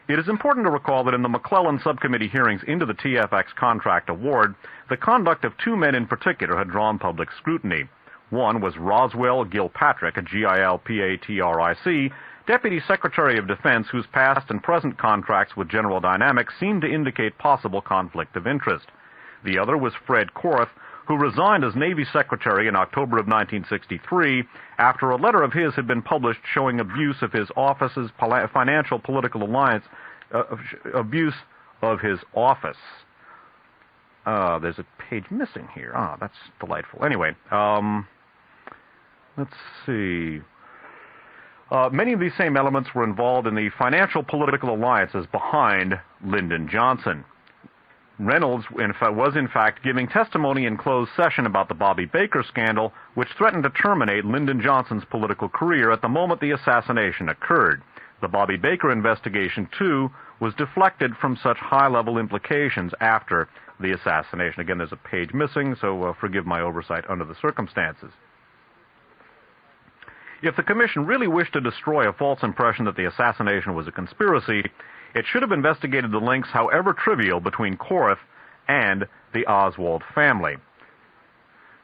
It is important to recall that in the McClellan subcommittee hearings into the TFX contract award, the conduct of two men in particular had drawn public scrutiny. One was Roswell Gilpatrick, a Gilpatric, Deputy Secretary of Defense, whose past and present contracts with General Dynamics seemed to indicate possible conflict of interest. The other was Fred Korth, who resigned as Navy Secretary in October of 1963 after a letter of his had been published showing abuse of his office's financial political alliance, abuse of his office. There's a page missing here. That's delightful. Anyway, let's see. Many of these same elements were involved in the financial political alliances behind Lyndon Johnson. Reynolds was in fact giving testimony in closed session about the Bobby Baker scandal, which threatened to terminate Lyndon Johnson's political career at the moment the assassination occurred. The Bobby Baker investigation, too, was deflected from such high-level implications after the assassination. Again, there's a page missing, so forgive my oversight under the circumstances. If the Commission really wished to destroy a false impression that the assassination was a conspiracy, it should have investigated the links, however trivial, between Korth and the Oswald family.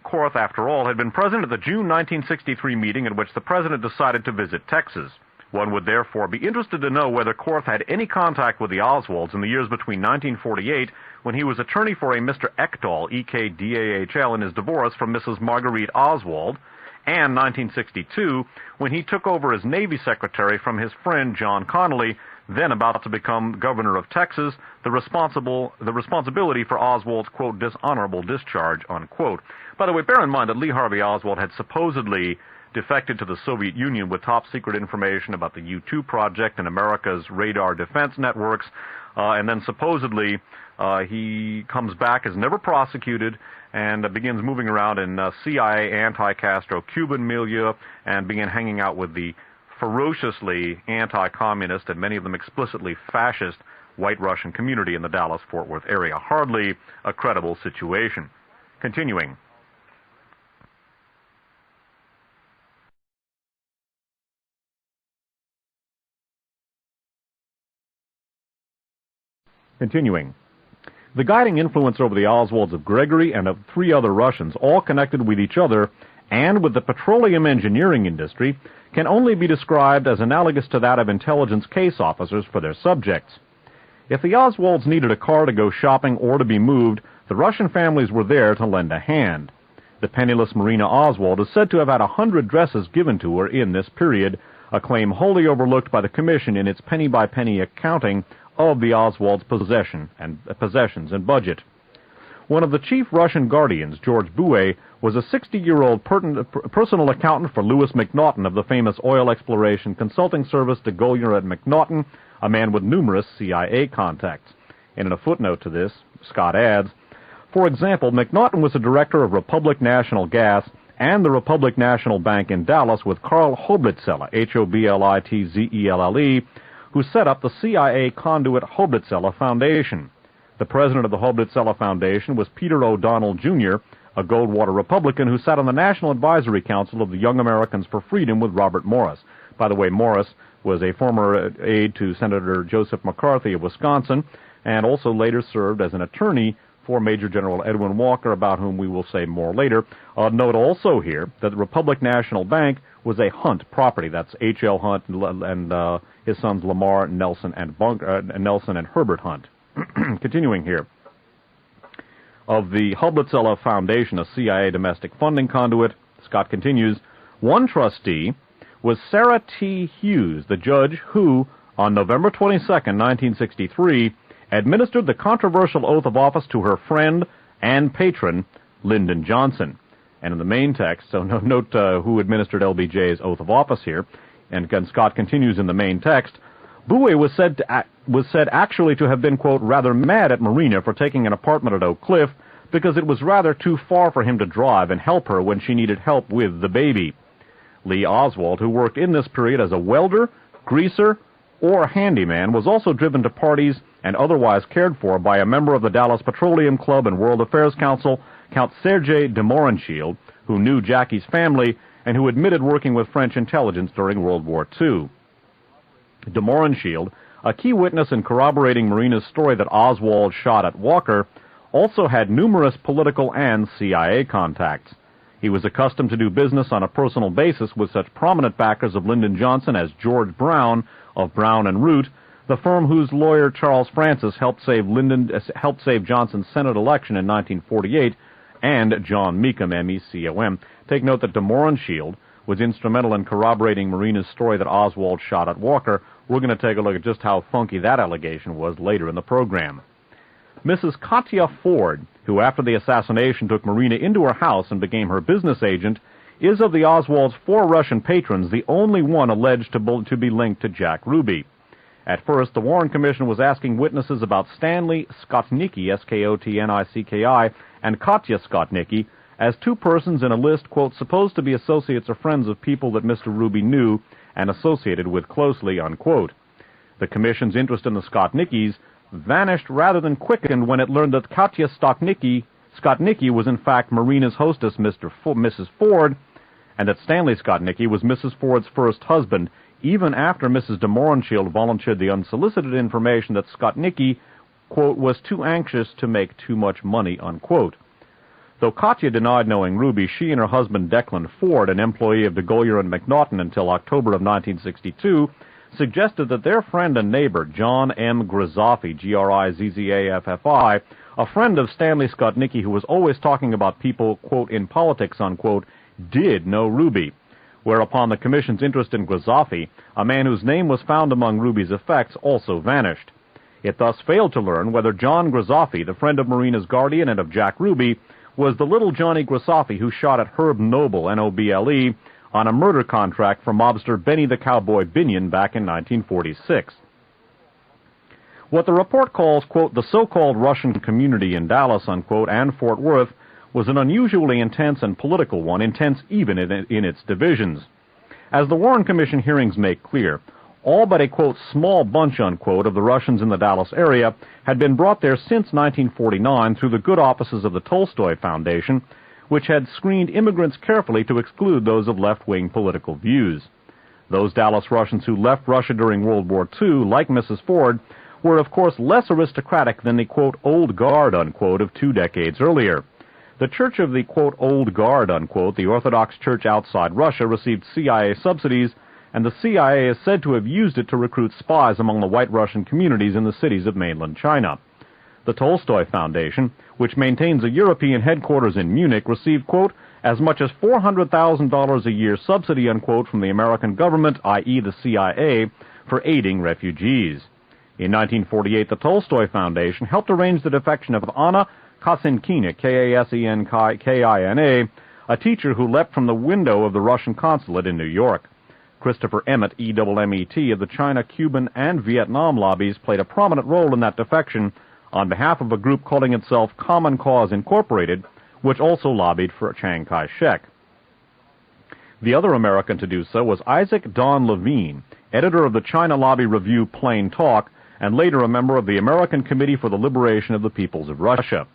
Korth, after all, had been present at the June 1963 meeting at which the President decided to visit Texas. One would therefore be interested to know whether Korth had any contact with the Oswalds in the years between 1948, when he was attorney for a Mr. Ekdahl, E-K-D-A-H-L, in his divorce from Mrs. Marguerite Oswald, and 1962, when he took over as Navy Secretary from his friend John Connally, then about to become governor of Texas, the responsibility for Oswald's, quote, dishonorable discharge, unquote. By the way, bear in mind that Lee Harvey Oswald had supposedly defected to the Soviet Union with top-secret information about the U-2 project and America's radar defense networks, and then supposedly he comes back, is never prosecuted, and begins moving around in CIA anti-Castro Cuban milieu, and began hanging out with the ferociously anti-communist and many of them explicitly fascist White Russian community in the Dallas-Fort Worth area. Hardly a credible situation. Continuing. The guiding influence over the Oswalds of Gregory and of 3 other Russians, all connected with each other and with the petroleum engineering industry, can only be described as analogous to that of intelligence case officers for their subjects. If the Oswalds needed a car to go shopping or to be moved, the Russian families were there to lend a hand. The penniless Marina Oswald is said to have had 100 dresses given to her in this period, a claim wholly overlooked by the Commission in its penny-by-penny accounting of the Oswalds' possessions and budget. One of the chief Russian guardians, George Bouet, was a 60-year-old personal accountant for Louis MacNaughton of the famous oil exploration consulting service de Gaulier and MacNaughton, a man with numerous CIA contacts. And in a footnote to this, Scott adds, for example, MacNaughton was a director of Republic National Gas and the Republic National Bank in Dallas with Karl Hoblitzelle, Hoblitzelle, who set up the CIA conduit Hoblitzelle Foundation. The president of the Hoblitzelle Foundation was Peter O'Donnell, Jr., a Goldwater Republican who sat on the National Advisory Council of the Young Americans for Freedom with Robert Morris. By the way, Morris was a former aide to Senator Joseph McCarthy of Wisconsin, and also later served as an attorney for Major General Edwin Walker, about whom we will say more later. Note also here that the Republic National Bank was a Hunt property. That's H.L. Hunt and his sons Lamar, Nelson, and Herbert Hunt. Continuing here. Of the Hoblitzelle Foundation, a CIA domestic funding conduit, Scott continues, one trustee was Sarah T. Hughes, the judge who, on November 22, 1963, administered the controversial oath of office to her friend and patron, Lyndon Johnson. And in the main text, so note who administered LBJ's oath of office here, and again Scott continues in the main text, Bouet was said actually to have been, quote, rather mad at Marina for taking an apartment at Oak Cliff because it was rather too far for him to drive and help her when she needed help with the baby. Lee Oswald, who worked in this period as a welder, greaser, or handyman, was also driven to parties and otherwise cared for by a member of the Dallas Petroleum Club and World Affairs Council, Count Sergei de Mohrenschildt, who knew Jackie's family and who admitted working with French intelligence during World War II. De Mohrenschildt, a key witness in corroborating Marina's story that Oswald shot at Walker, also had numerous political and CIA contacts. He was accustomed to do business on a personal basis with such prominent backers of Lyndon Johnson as George Brown of Brown and Root, the firm whose lawyer Charles Francis helped save Johnson's Senate election in 1948, and John Mecom, M-E-C-O-M. Take note that de Mohrenschildt was instrumental in corroborating Marina's story that Oswald shot at Walker. We're going to take a look at just how funky that allegation was later in the program. Mrs. Katya Ford, who after the assassination took Marina into her house and became her business agent, is of the Oswald's 4 Russian patrons the only one alleged to be linked to Jack Ruby. At first, the Warren Commission was asking witnesses about Stanley Skotnicki, S-K-O-T-N-I-C-K-I, and Katya Skotnicki, as 2 persons in a list, quote, supposed to be associates or friends of people that Mr. Ruby knew, and associated with closely, unquote. The Commission's interest in the Skotnickis vanished rather than quickened when it learned that Katya Skotnicki was in fact Marina's hostess, Mrs. Ford, and that Stanley Skotnicki was Mrs. Ford's first husband, even after Mrs. de Mohrenschildt volunteered the unsolicited information that Skotnicki, quote, was too anxious to make too much money, unquote. Though Katya denied knowing Ruby, she and her husband Declan Ford, an employee of de Golyer and McNaughton until October of 1962, suggested that their friend and neighbor, John M. Grizaffi, Grizzaffi, a friend of Stanley Skotnicki who was always talking about people, quote, in politics, unquote, did know Ruby, whereupon the Commission's interest in Grizaffi, a man whose name was found among Ruby's effects, also vanished. It thus failed to learn whether John Grizaffi, the friend of Marina's guardian and of Jack Ruby, was the little Johnny Grizaffi who shot at Herb Noble, N-O-B-L-E, on a murder contract for mobster Benny the Cowboy Binion back in 1946. What the report calls, quote, the so-called Russian community in Dallas, unquote, and Fort Worth was an unusually intense and political one, intense even in its divisions. As the Warren Commission hearings make clear, all but a, quote, small bunch, unquote, of the Russians in the Dallas area had been brought there since 1949 through the good offices of the Tolstoy Foundation, which had screened immigrants carefully to exclude those of left-wing political views. Those Dallas Russians who left Russia during World War II, like Mrs. Ford, were of course less aristocratic than the, quote, old guard, unquote, of 2 decades earlier. The Church of the, quote, old guard, unquote, the Orthodox Church outside Russia, received CIA subsidies, and the CIA is said to have used it to recruit spies among the white Russian communities in the cities of mainland China. The Tolstoy Foundation, which maintains a European headquarters in Munich, received, quote, as much as $400,000 a year subsidy, unquote, from the American government, i.e. the CIA, for aiding refugees. In 1948, the Tolstoy Foundation helped arrange the defection of Anna Kasenkina, Kasenkina, a teacher who leapt from the window of the Russian consulate in New York. Christopher Emmett, E-M-M-E-T, of the China, Cuban, and Vietnam lobbies played a prominent role in that defection on behalf of a group calling itself Common Cause Incorporated, which also lobbied for Chiang Kai-shek. The other American to do so was Isaac Don Levine, editor of the China Lobby review Plain Talk, and later a member of the American Committee for the Liberation of the Peoples of Russia.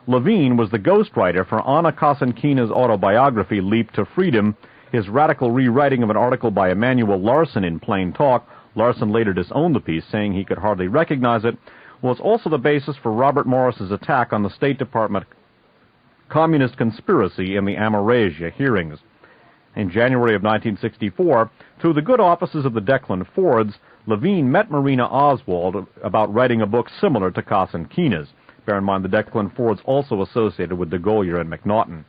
Levine was the ghostwriter for Anna Kasenkina's autobiography Leap to Freedom. His radical rewriting of an article by Emanuel Larson in Plain Talk, Larson later disowned the piece, saying he could hardly recognize it, was also the basis for Robert Morris's attack on the State Department communist conspiracy in the Amorasia hearings. In January of 1964, through the good offices of the Declan Fords, Levine met Marina Oswald about writing a book similar to Kasenkina's. Bear in mind the Declan Fords also associated with de Golyer and McNaughton.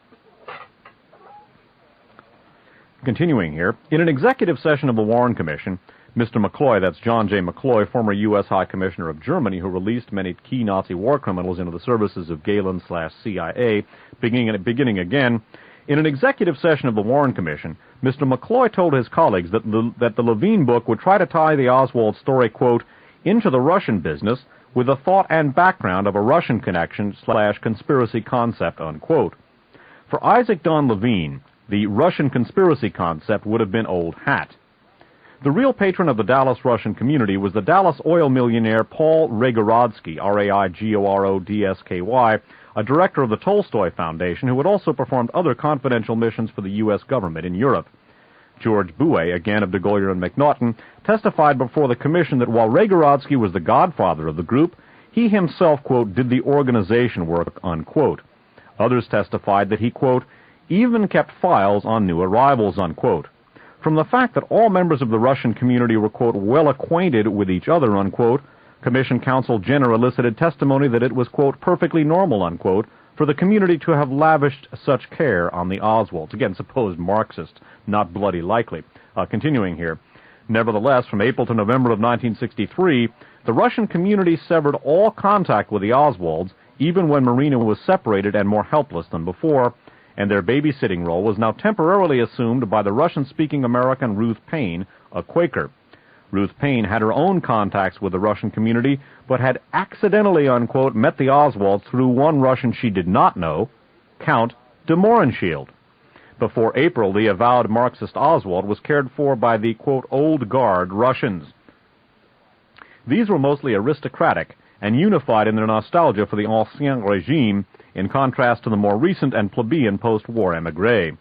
Continuing here, in an executive session of the Warren Commission, Mr. McCloy, that's John J. McCloy, former U.S. High Commissioner of Germany, who released many key Nazi war criminals into the services of Gehlen/CIA, beginning again, in an executive session of the Warren Commission, Mr. McCloy told his colleagues that the Levine book would try to tie the Oswald story, quote, into the Russian business with the thought and background of a Russian connection/conspiracy concept, unquote. For Isaac Don Levine, the Russian conspiracy concept would have been old hat. The real patron of the Dallas Russian community was the Dallas oil millionaire Paul Raigorodski, R-A-I-G-O-R-O-D-S-K-Y, a director of the Tolstoy Foundation who had also performed other confidential missions for the U.S. government in Europe. George Bouet, again of de Golyer and McNaughton, testified before the commission that while Raigorodski was the godfather of the group, he himself, quote, did the organization work, unquote. Others testified that he, quote, even kept files on new arrivals, unquote. From the fact that all members of the Russian community were, quote, well acquainted with each other, unquote, Commission Counsel Jenner elicited testimony that it was, quote, perfectly normal, unquote, for the community to have lavished such care on the Oswalds. Again, supposed Marxist, not bloody likely. Continuing here. Nevertheless, from April to November of 1963, the Russian community severed all contact with the Oswalds, even when Marina was separated and more helpless than before, and their babysitting role was now temporarily assumed by the Russian-speaking American Ruth Paine, a Quaker. Ruth Paine had her own contacts with the Russian community, but had accidentally, unquote, met the Oswalds through one Russian she did not know, Count de Mohrenschildt. Before April, the avowed Marxist Oswald was cared for by the, quote, old guard Russians. These were mostly aristocratic and unified in their nostalgia for the Ancien Regime, in contrast to the more recent and plebeian post-war émigré.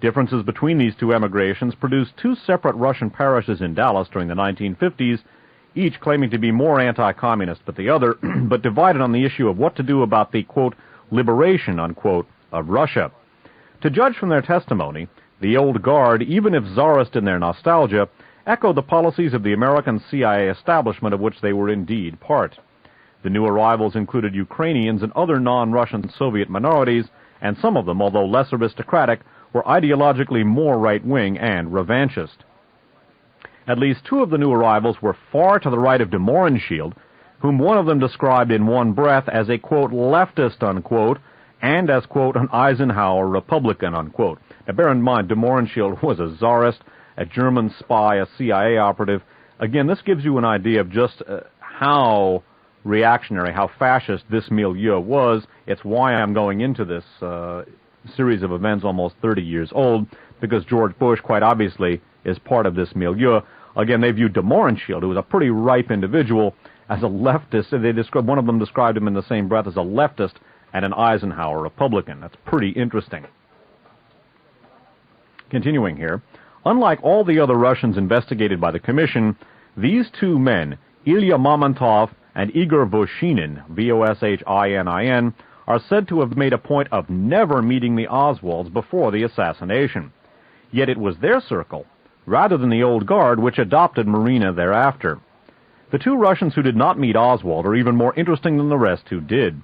Differences between these two emigrations produced two separate Russian parishes in Dallas during the 1950s, each claiming to be more anti-communist than the other, but divided on the issue of what to do about the, quote, liberation, unquote, of Russia. To judge from their testimony, the old guard, even if czarist in their nostalgia, echoed the policies of the American CIA establishment of which they were indeed part. The new arrivals included Ukrainians and other non-Russian Soviet minorities, and some of them, although less aristocratic, were ideologically more right-wing and revanchist. At least two of the new arrivals were far to the right of de Mohrenschildt, whom one of them described in one breath as a, quote, leftist, unquote, and as, quote, an Eisenhower Republican, unquote. Now, bear in mind, de Mohrenschildt was a czarist, a German spy, a CIA operative. Again, this gives you an idea of just how reactionary, how fascist this milieu was. It's why I'm going into this series of events almost 30 years old, because George Bush, quite obviously, is part of this milieu. Again, they viewed de Mohrenschildt, who was a pretty ripe individual, as a leftist. One of them described him in the same breath as a leftist and an Eisenhower Republican. That's pretty interesting. Continuing here, unlike all the other Russians investigated by the Commission, these two men, Ilya Mamontov and Igor Voshinin, Voshinin, are said to have made a point of never meeting the Oswalds before the assassination. Yet it was their circle, rather than the old guard, which adopted Marina thereafter. The two Russians who did not meet Oswald are even more interesting than the rest who did.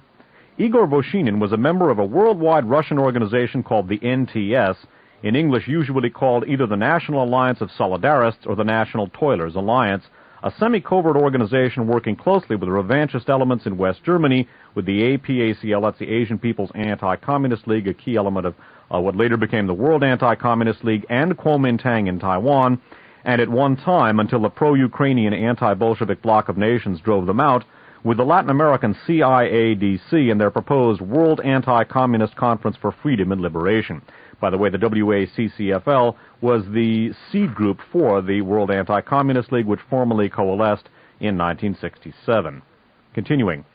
Igor Voshinin was a member of a worldwide Russian organization called the NTS, in English usually called either the National Alliance of Solidarists or the National Toilers Alliance, a semi-covert organization working closely with the revanchist elements in West Germany, with the APACL, that's the Asian People's Anti-Communist League, a key element of what later became the World Anti-Communist League, and Kuomintang in Taiwan, and at one time, until the pro-Ukrainian anti-Bolshevik bloc of nations drove them out, with the Latin American CIADC and their proposed World Anti-Communist Conference for Freedom and Liberation. By the way, the WACCFL was the seed group for the World Anti-Communist League, which formally coalesced in 1967. Continuing.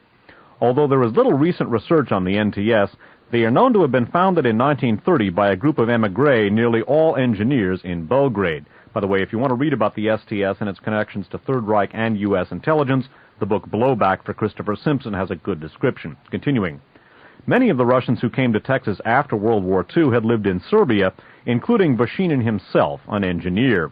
Although there is little recent research on the NTS, they are known to have been founded in 1930 by a group of émigrés, nearly all engineers, in Belgrade. By the way, if you want to read about the STS and its connections to Third Reich and U.S. intelligence, the book Blowback for Christopher Simpson has a good description. Continuing. Many of the Russians who came to Texas after World War II had lived in Serbia, including Voshinin himself, an engineer.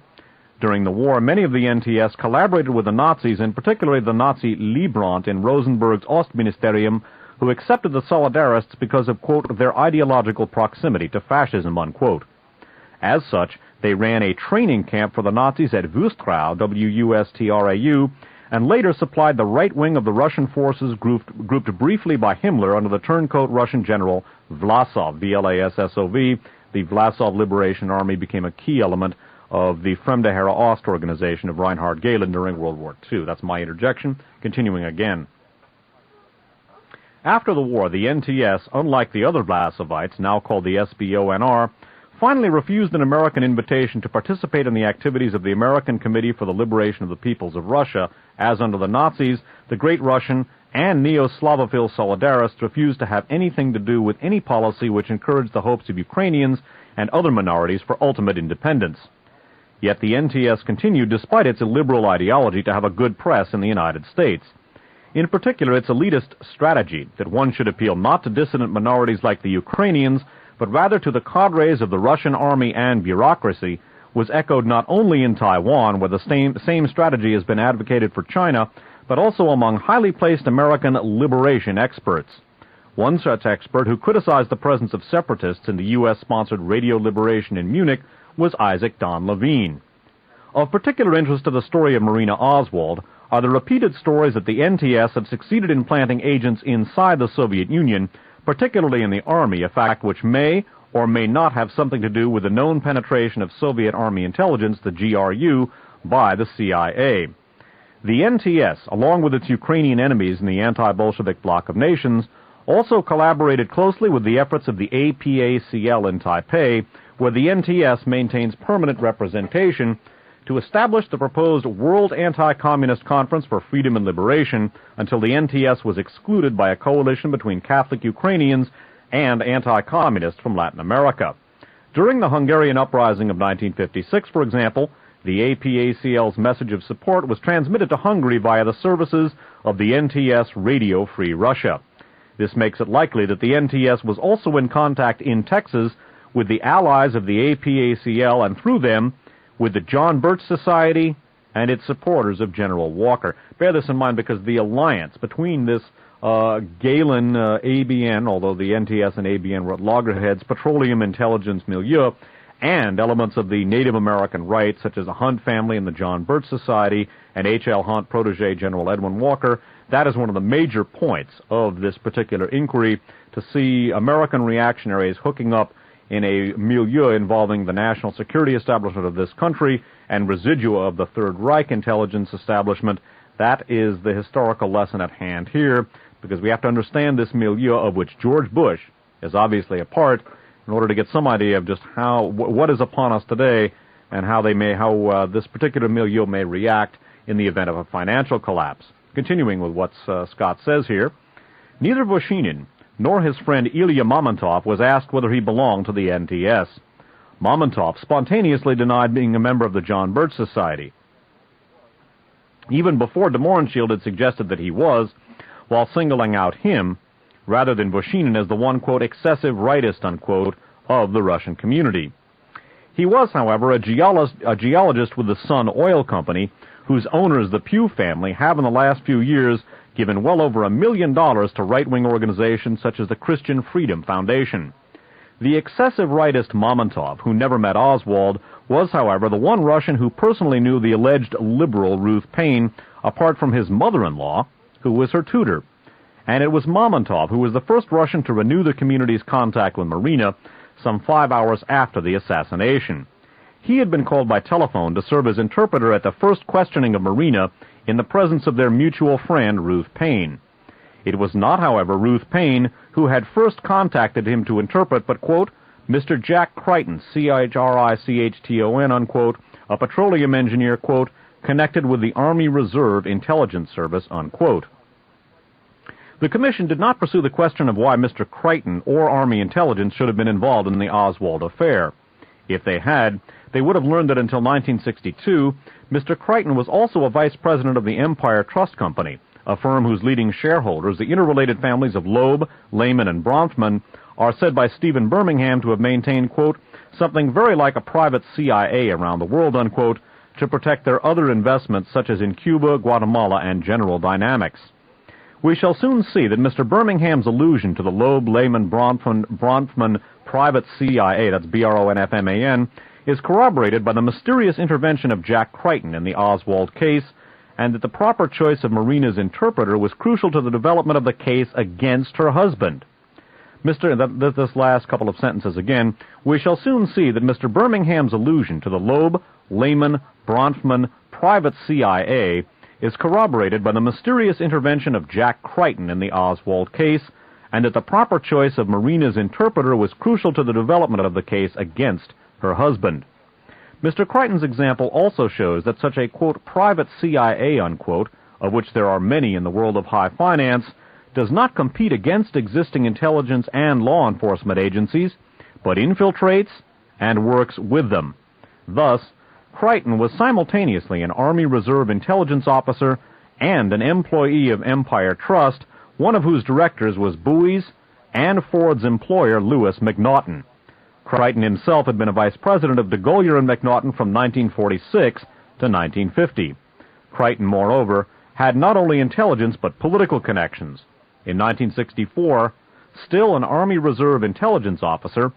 During the war, many of the NTS collaborated with the Nazis, and particularly the Nazi Liebrand in Rosenberg's Ostministerium, who accepted the Solidarists because of, quote, their ideological proximity to fascism, unquote. As such, they ran a training camp for the Nazis at Wustrau, W-U-S-T-R-A-U, and later supplied the right wing of the Russian forces grouped briefly by Himmler under the turncoat Russian general Vlasov, V-L-A-S-S-O-V. The Vlasov Liberation Army became a key element of the Fremde Heere Ost organization of Reinhard Gehlen during World War II. That's my interjection. Continuing again. After the war, the NTS, unlike the other Vlasovites, now called the SBONR, finally refused an American invitation to participate in the activities of the American Committee for the Liberation of the Peoples of Russia, as under the Nazis, the Great Russian and Neo-Slavophil Solidarists refused to have anything to do with any policy which encouraged the hopes of Ukrainians and other minorities for ultimate independence. Yet the NTS continued, despite its illiberal ideology, to have a good press in the United States. In particular, its elitist strategy, that one should appeal not to dissident minorities like the Ukrainians, but rather to the cadres of the Russian army and bureaucracy, was echoed not only in Taiwan, where the same strategy has been advocated for China, but also among highly placed American liberation experts. One such expert who criticized the presence of separatists in the U.S.-sponsored Radio Liberation in Munich was Isaac Don Levine. Of particular interest to the story of Marina Oswald are the repeated stories that the NTS have succeeded in planting agents inside the Soviet Union, particularly in the Army, a fact which may or may not have something to do with the known penetration of Soviet Army intelligence, the GRU, by the CIA. The NTS, along with its Ukrainian enemies in the anti-Bolshevik bloc of nations, also collaborated closely with the efforts of the APACL in Taipei, where the NTS maintains permanent representation, to establish the proposed World Anti-Communist Conference for Freedom and Liberation until the NTS was excluded by a coalition between Catholic Ukrainians and anti-communists from Latin America. During the Hungarian uprising of 1956, for example, the APACL's message of support was transmitted to Hungary via the services of the NTS Radio Free Russia. This makes it likely that the NTS was also in contact in Texas with the allies of the APACL and through them with the John Birch Society and its supporters of General Walker. Bear this in mind because the alliance between this Galen ABN, although the NTS and ABN were at loggerheads, petroleum intelligence milieu, and elements of the Native American right, such as the Hunt family and the John Birch Society, and H.L. Hunt protege General Edwin Walker, that is one of the major points of this particular inquiry, to see American reactionaries hooking up in a milieu involving the national security establishment of this country and residua of the Third Reich intelligence establishment. That is the historical lesson at hand here, because we have to understand this milieu of which George Bush is obviously a part in order to get some idea of just what is upon us today and how this particular milieu may react in the event of a financial collapse. Continuing with what Scott says here, neither Vushinin nor his friend Ilya Mamontov was asked whether he belonged to the NTS. Mamontov spontaneously denied being a member of the John Birch Society. Even before de Mohrenschildt had suggested that he was, while singling out him, rather than Vushinin as the one, quote, excessive rightist, unquote, of the Russian community. He was, however, a geologist with the Sun Oil Company, whose owners, the Pugh family, have in the last few years given well over $1 million to right-wing organizations such as the Christian Freedom Foundation. The excessive rightist Mamontov, who never met Oswald, was, however, the one Russian who personally knew the alleged liberal Ruth Paine, apart from his mother-in-law, who was her tutor. And it was Mamontov who was the first Russian to renew the community's contact with Marina some 5 hours after the assassination. He had been called by telephone to serve as interpreter at the first questioning of Marina in the presence of their mutual friend, Ruth Paine. It was not, however, Ruth Paine who had first contacted him to interpret, but, quote, Mr. Jack Crichton, C-H-R-I-C-H-T-O-N, unquote, a petroleum engineer, quote, connected with the Army Reserve Intelligence Service, unquote. The Commission did not pursue the question of why Mr. Crichton or Army intelligence should have been involved in the Oswald affair. If they had, they would have learned that until 1962, Mr. Crichton was also a vice president of the Empire Trust Company, a firm whose leading shareholders, the interrelated families of Loeb, Lehman, and Bronfman, are said by Stephen Birmingham to have maintained, quote, something very like a private CIA around the world, unquote, to protect their other investments such as in Cuba, Guatemala, and General Dynamics. We shall soon see that Mr. Birmingham's allusion to the Loeb, Lehman, Bronfman private CIA, that's B-R-O-N-F-M-A-N, is corroborated by the mysterious intervention of Jack Crichton in the Oswald case, and that the proper choice of Marina's interpreter was crucial to the development of the case against her husband. This last couple of sentences again, we shall soon see that Mr. Birmingham's allusion to the Loeb, Lehman, Bronfman private CIA is corroborated by the mysterious intervention of Jack Crichton in the Oswald case, and that the proper choice of Marina's interpreter was crucial to the development of the case against her husband. Mr. Crichton's example also shows that such a, quote, private CIA, unquote, of which there are many in the world of high finance, does not compete against existing intelligence and law enforcement agencies, but infiltrates and works with them. Thus, Crichton was simultaneously an Army Reserve intelligence officer and an employee of Empire Trust, one of whose directors was Bowie's and Ford's employer, Lewis MacNaughton. Crichton himself had been a vice president of DeGolyer and MacNaughton from 1946 to 1950. Crichton, moreover, had not only intelligence but political connections. In 1964, still an Army Reserve intelligence officer,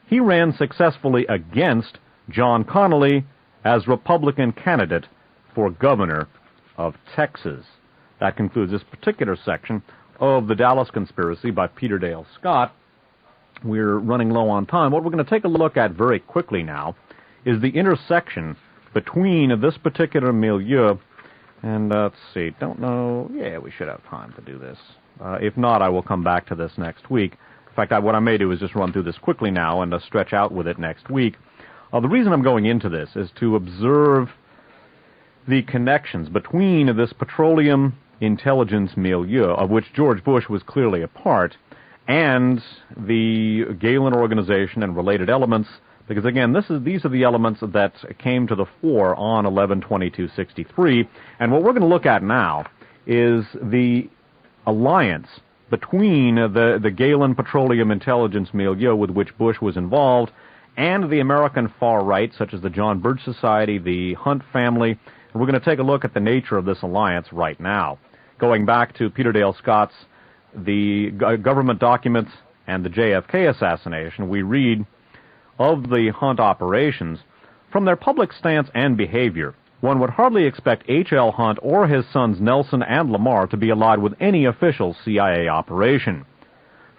he ran successfully against John Connally as Republican candidate for governor of Texas. That concludes this particular section of the Dallas Conspiracy by Peter Dale Scott. We're running low on time. What we're going to take a look at very quickly now is the intersection between this particular milieu and, let's see, don't know, yeah, we should have time to do this. If not, I will come back to this next week. fact, what I may do is just run through this quickly now and stretch out with it next week. The reason I'm going into this is to observe the connections between this petroleum intelligence milieu, of which George Bush was clearly a part, and the Galen organization and related elements, because again, these are the elements that came to the fore on 11/22/63, and what we're going to look at now is the alliance between the Galen petroleum intelligence milieu with which Bush was involved and the American far right, such as the John Birch Society, the Hunt family, and we're going to take a look at the nature of this alliance right now. Going back to Peter Dale Scott's The Government Documents and the JFK Assassination, we read of the Hunt operations, from their public stance and behavior, one would hardly expect H.L. Hunt or his sons Nelson and Lamar to be allied with any official CIA operation.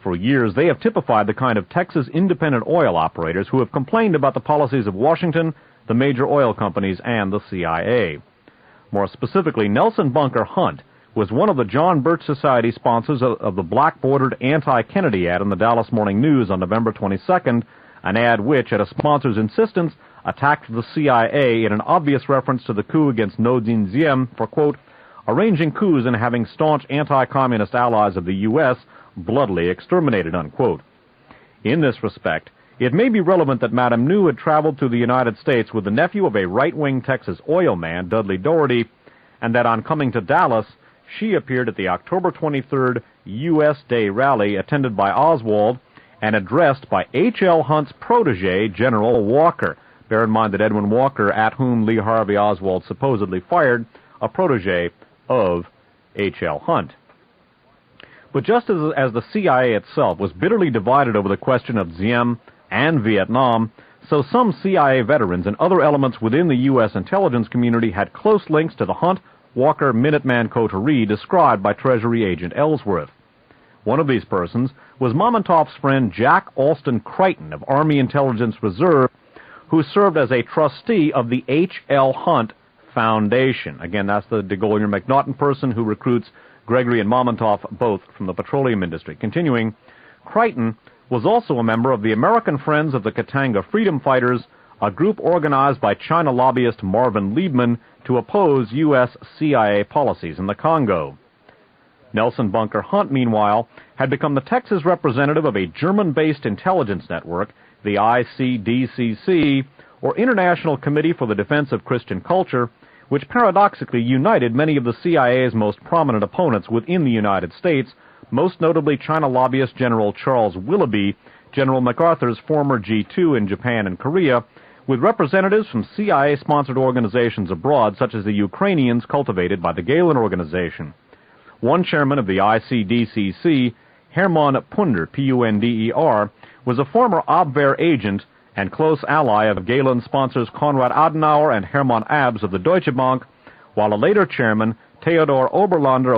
For years, they have typified the kind of Texas independent oil operators who have complained about the policies of Washington, the major oil companies, and the CIA. More specifically, Nelson Bunker Hunt was one of the John Birch Society sponsors of the black-bordered anti-Kennedy ad in the Dallas Morning News on November 22nd, an ad which, at a sponsor's insistence, attacked the CIA in an obvious reference to the coup against No Dinh Diem for, quote, arranging coups and having staunch anti-communist allies of the U.S. bloodily exterminated, unquote. In this respect, it may be relevant that Madame New had traveled to the United States with the nephew of a right-wing Texas oil man, Dudley Doherty, and that on coming to Dallas, she appeared at the October 23rd U.S. Day rally attended by Oswald and addressed by H.L. Hunt's protege, General Walker. Bear in mind that Edwin Walker, at whom Lee Harvey Oswald supposedly fired, a protege of H.L. Hunt. But just as the CIA itself was bitterly divided over the question of Diem and Vietnam, so some CIA veterans and other elements within the U.S. intelligence community had close links to the Hunt, Walker, Minuteman coterie described by Treasury Agent Ellsworth. One of these persons was Mamontov's friend Jack Alston Crichton of Army Intelligence Reserve, who served as a trustee of the H.L. Hunt Foundation. Again, that's the de Gaulier-McNaughton person who recruits Gregory and Mamontov, both from the petroleum industry. Continuing, Crichton was also a member of the American Friends of the Katanga Freedom Fighters, a group organized by China lobbyist Marvin Liebman to oppose U.S. CIA policies in the Congo. Nelson Bunker Hunt, meanwhile, had become the Texas representative of a German-based intelligence network, the ICDCC, or International Committee for the Defense of Christian Culture, which paradoxically united many of the CIA's most prominent opponents within the United States, most notably China lobbyist General Charles Willoughby, General MacArthur's former G2 in Japan and Korea, with representatives from CIA-sponsored organizations abroad, such as the Ukrainians cultivated by the Galen Organization. One chairman of the ICDCC, Hermann Punder, P-U-N-D-E-R, was a former Abwehr agent and close ally of Galen sponsors Konrad Adenauer and Hermann Abs of the Deutsche Bank, while a later chairman, Theodor Oberlander,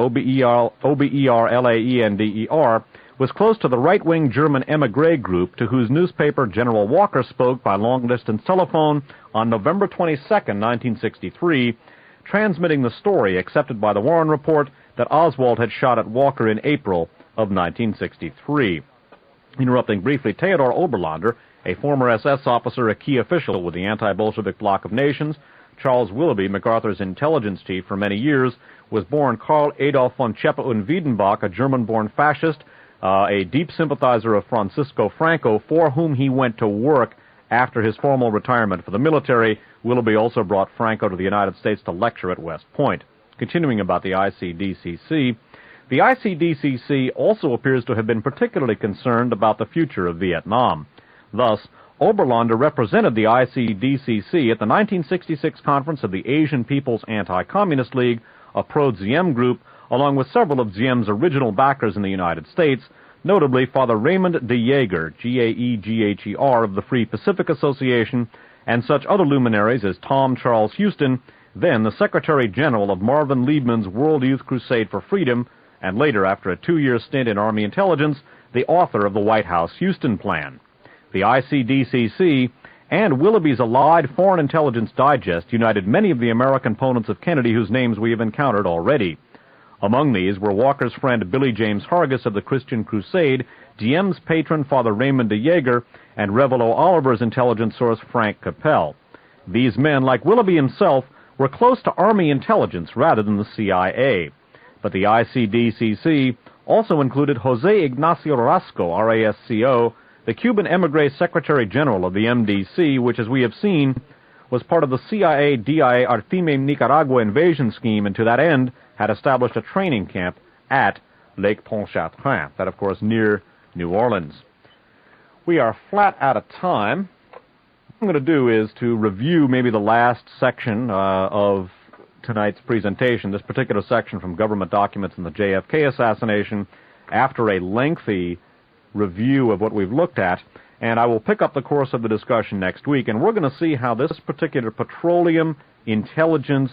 O-B-E-R-L-A-E-N-D-E-R, was close to the right-wing German émigré group to whose newspaper General Walker spoke by long-distance telephone on November 22, 1963, transmitting the story accepted by the Warren Report that Oswald had shot at Walker in April of 1963. Interrupting briefly, Theodor Oberlander, a former SS officer, a key official with the anti-Bolshevik bloc of nations, Charles Willoughby, MacArthur's intelligence chief for many years, was born Karl Adolf von Cheppe und Wiedenbach, a German-born fascist, a deep sympathizer of Francisco Franco, for whom he went to work after his formal retirement for the military. Willoughby also brought Franco to the United States to lecture at West Point. Continuing about the ICDCC, the ICDCC also appears to have been particularly concerned about the future of Vietnam. Thus, Oberlander represented the ICDCC at the 1966 conference of the Asian People's Anti-Communist League, a pro-Diem group, along with several of Diem's original backers in the United States, notably Father Raymond de Jaeger, G-A-E-G-H-E-R, of the Free Pacific Association, and such other luminaries as Tom Charles Houston, then the Secretary General of Marvin Liebman's World Youth Crusade for Freedom, and later, after a 2-year stint in Army intelligence, the author of the White House Houston Plan. The ICDCC and Willoughby's allied Foreign Intelligence Digest united many of the American opponents of Kennedy whose names we have encountered already. Among these were Walker's friend Billy James Hargis of the Christian Crusade, Diem's patron Father Raymond de Jaeger, and Revelo Oliver's intelligence source Frank Capel. These men, like Willoughby himself, were close to Army intelligence rather than the CIA. But the ICDCC also included Jose Ignacio Rasco, RASCO, the Cuban emigre Secretary General of the MDC, which, as we have seen, was part of the CIA-DIA Artime Nicaragua invasion scheme, and to that end had established a training camp at Lake Pontchartrain, that, of course, near New Orleans. We are flat out of time. What I'm going to do is to review maybe the last section of tonight's presentation, this particular section from government documents in the JFK assassination, after a lengthy review of what we've looked at, and I will pick up the course of the discussion next week, and we're going to see how this particular petroleum intelligence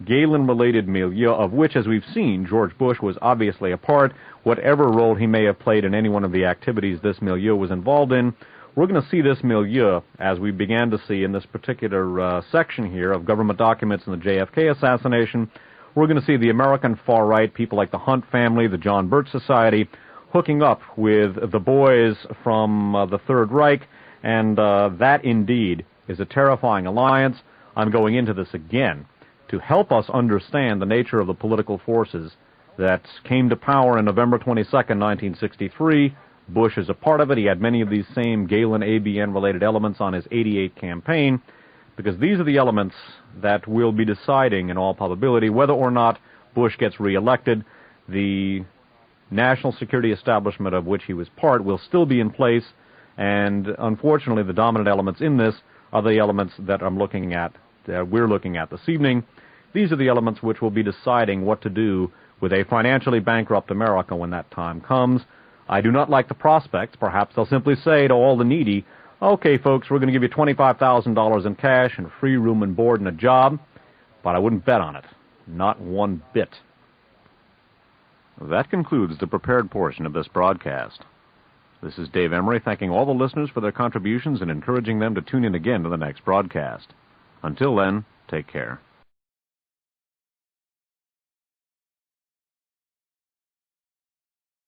Galen-related milieu, of which, as we've seen, George Bush was obviously a part, whatever role he may have played in any one of the activities this milieu was involved in, we're going to see this milieu, as we began to see in this particular section here of government documents in the JFK assassination. We're going to see the American far right, people like the Hunt family, the John Birch Society, hooking up with the boys from the Third Reich, and that indeed is a terrifying alliance. I'm going into this again to help us understand the nature of the political forces that came to power in November 22nd, 1963. Bush is a part of it. He had many of these same Galen-ABN-related elements on his '88 campaign, because these are the elements that will be deciding, in all probability, whether or not Bush gets reelected. The national security establishment of which he was part will still be in place, and unfortunately the dominant elements in this are the elements that we're looking at this evening. These are the elements which will be deciding what to do with a financially bankrupt America when that time comes. I do not like the prospects. Perhaps they'll simply say to all the needy, okay, folks, we're going to give you $25,000 in cash and free room and board and a job, but I wouldn't bet on it. Not one bit. That concludes the prepared portion of this broadcast. This is Dave Emory, thanking all the listeners for their contributions and encouraging them to tune in again to the next broadcast. Until then, take care.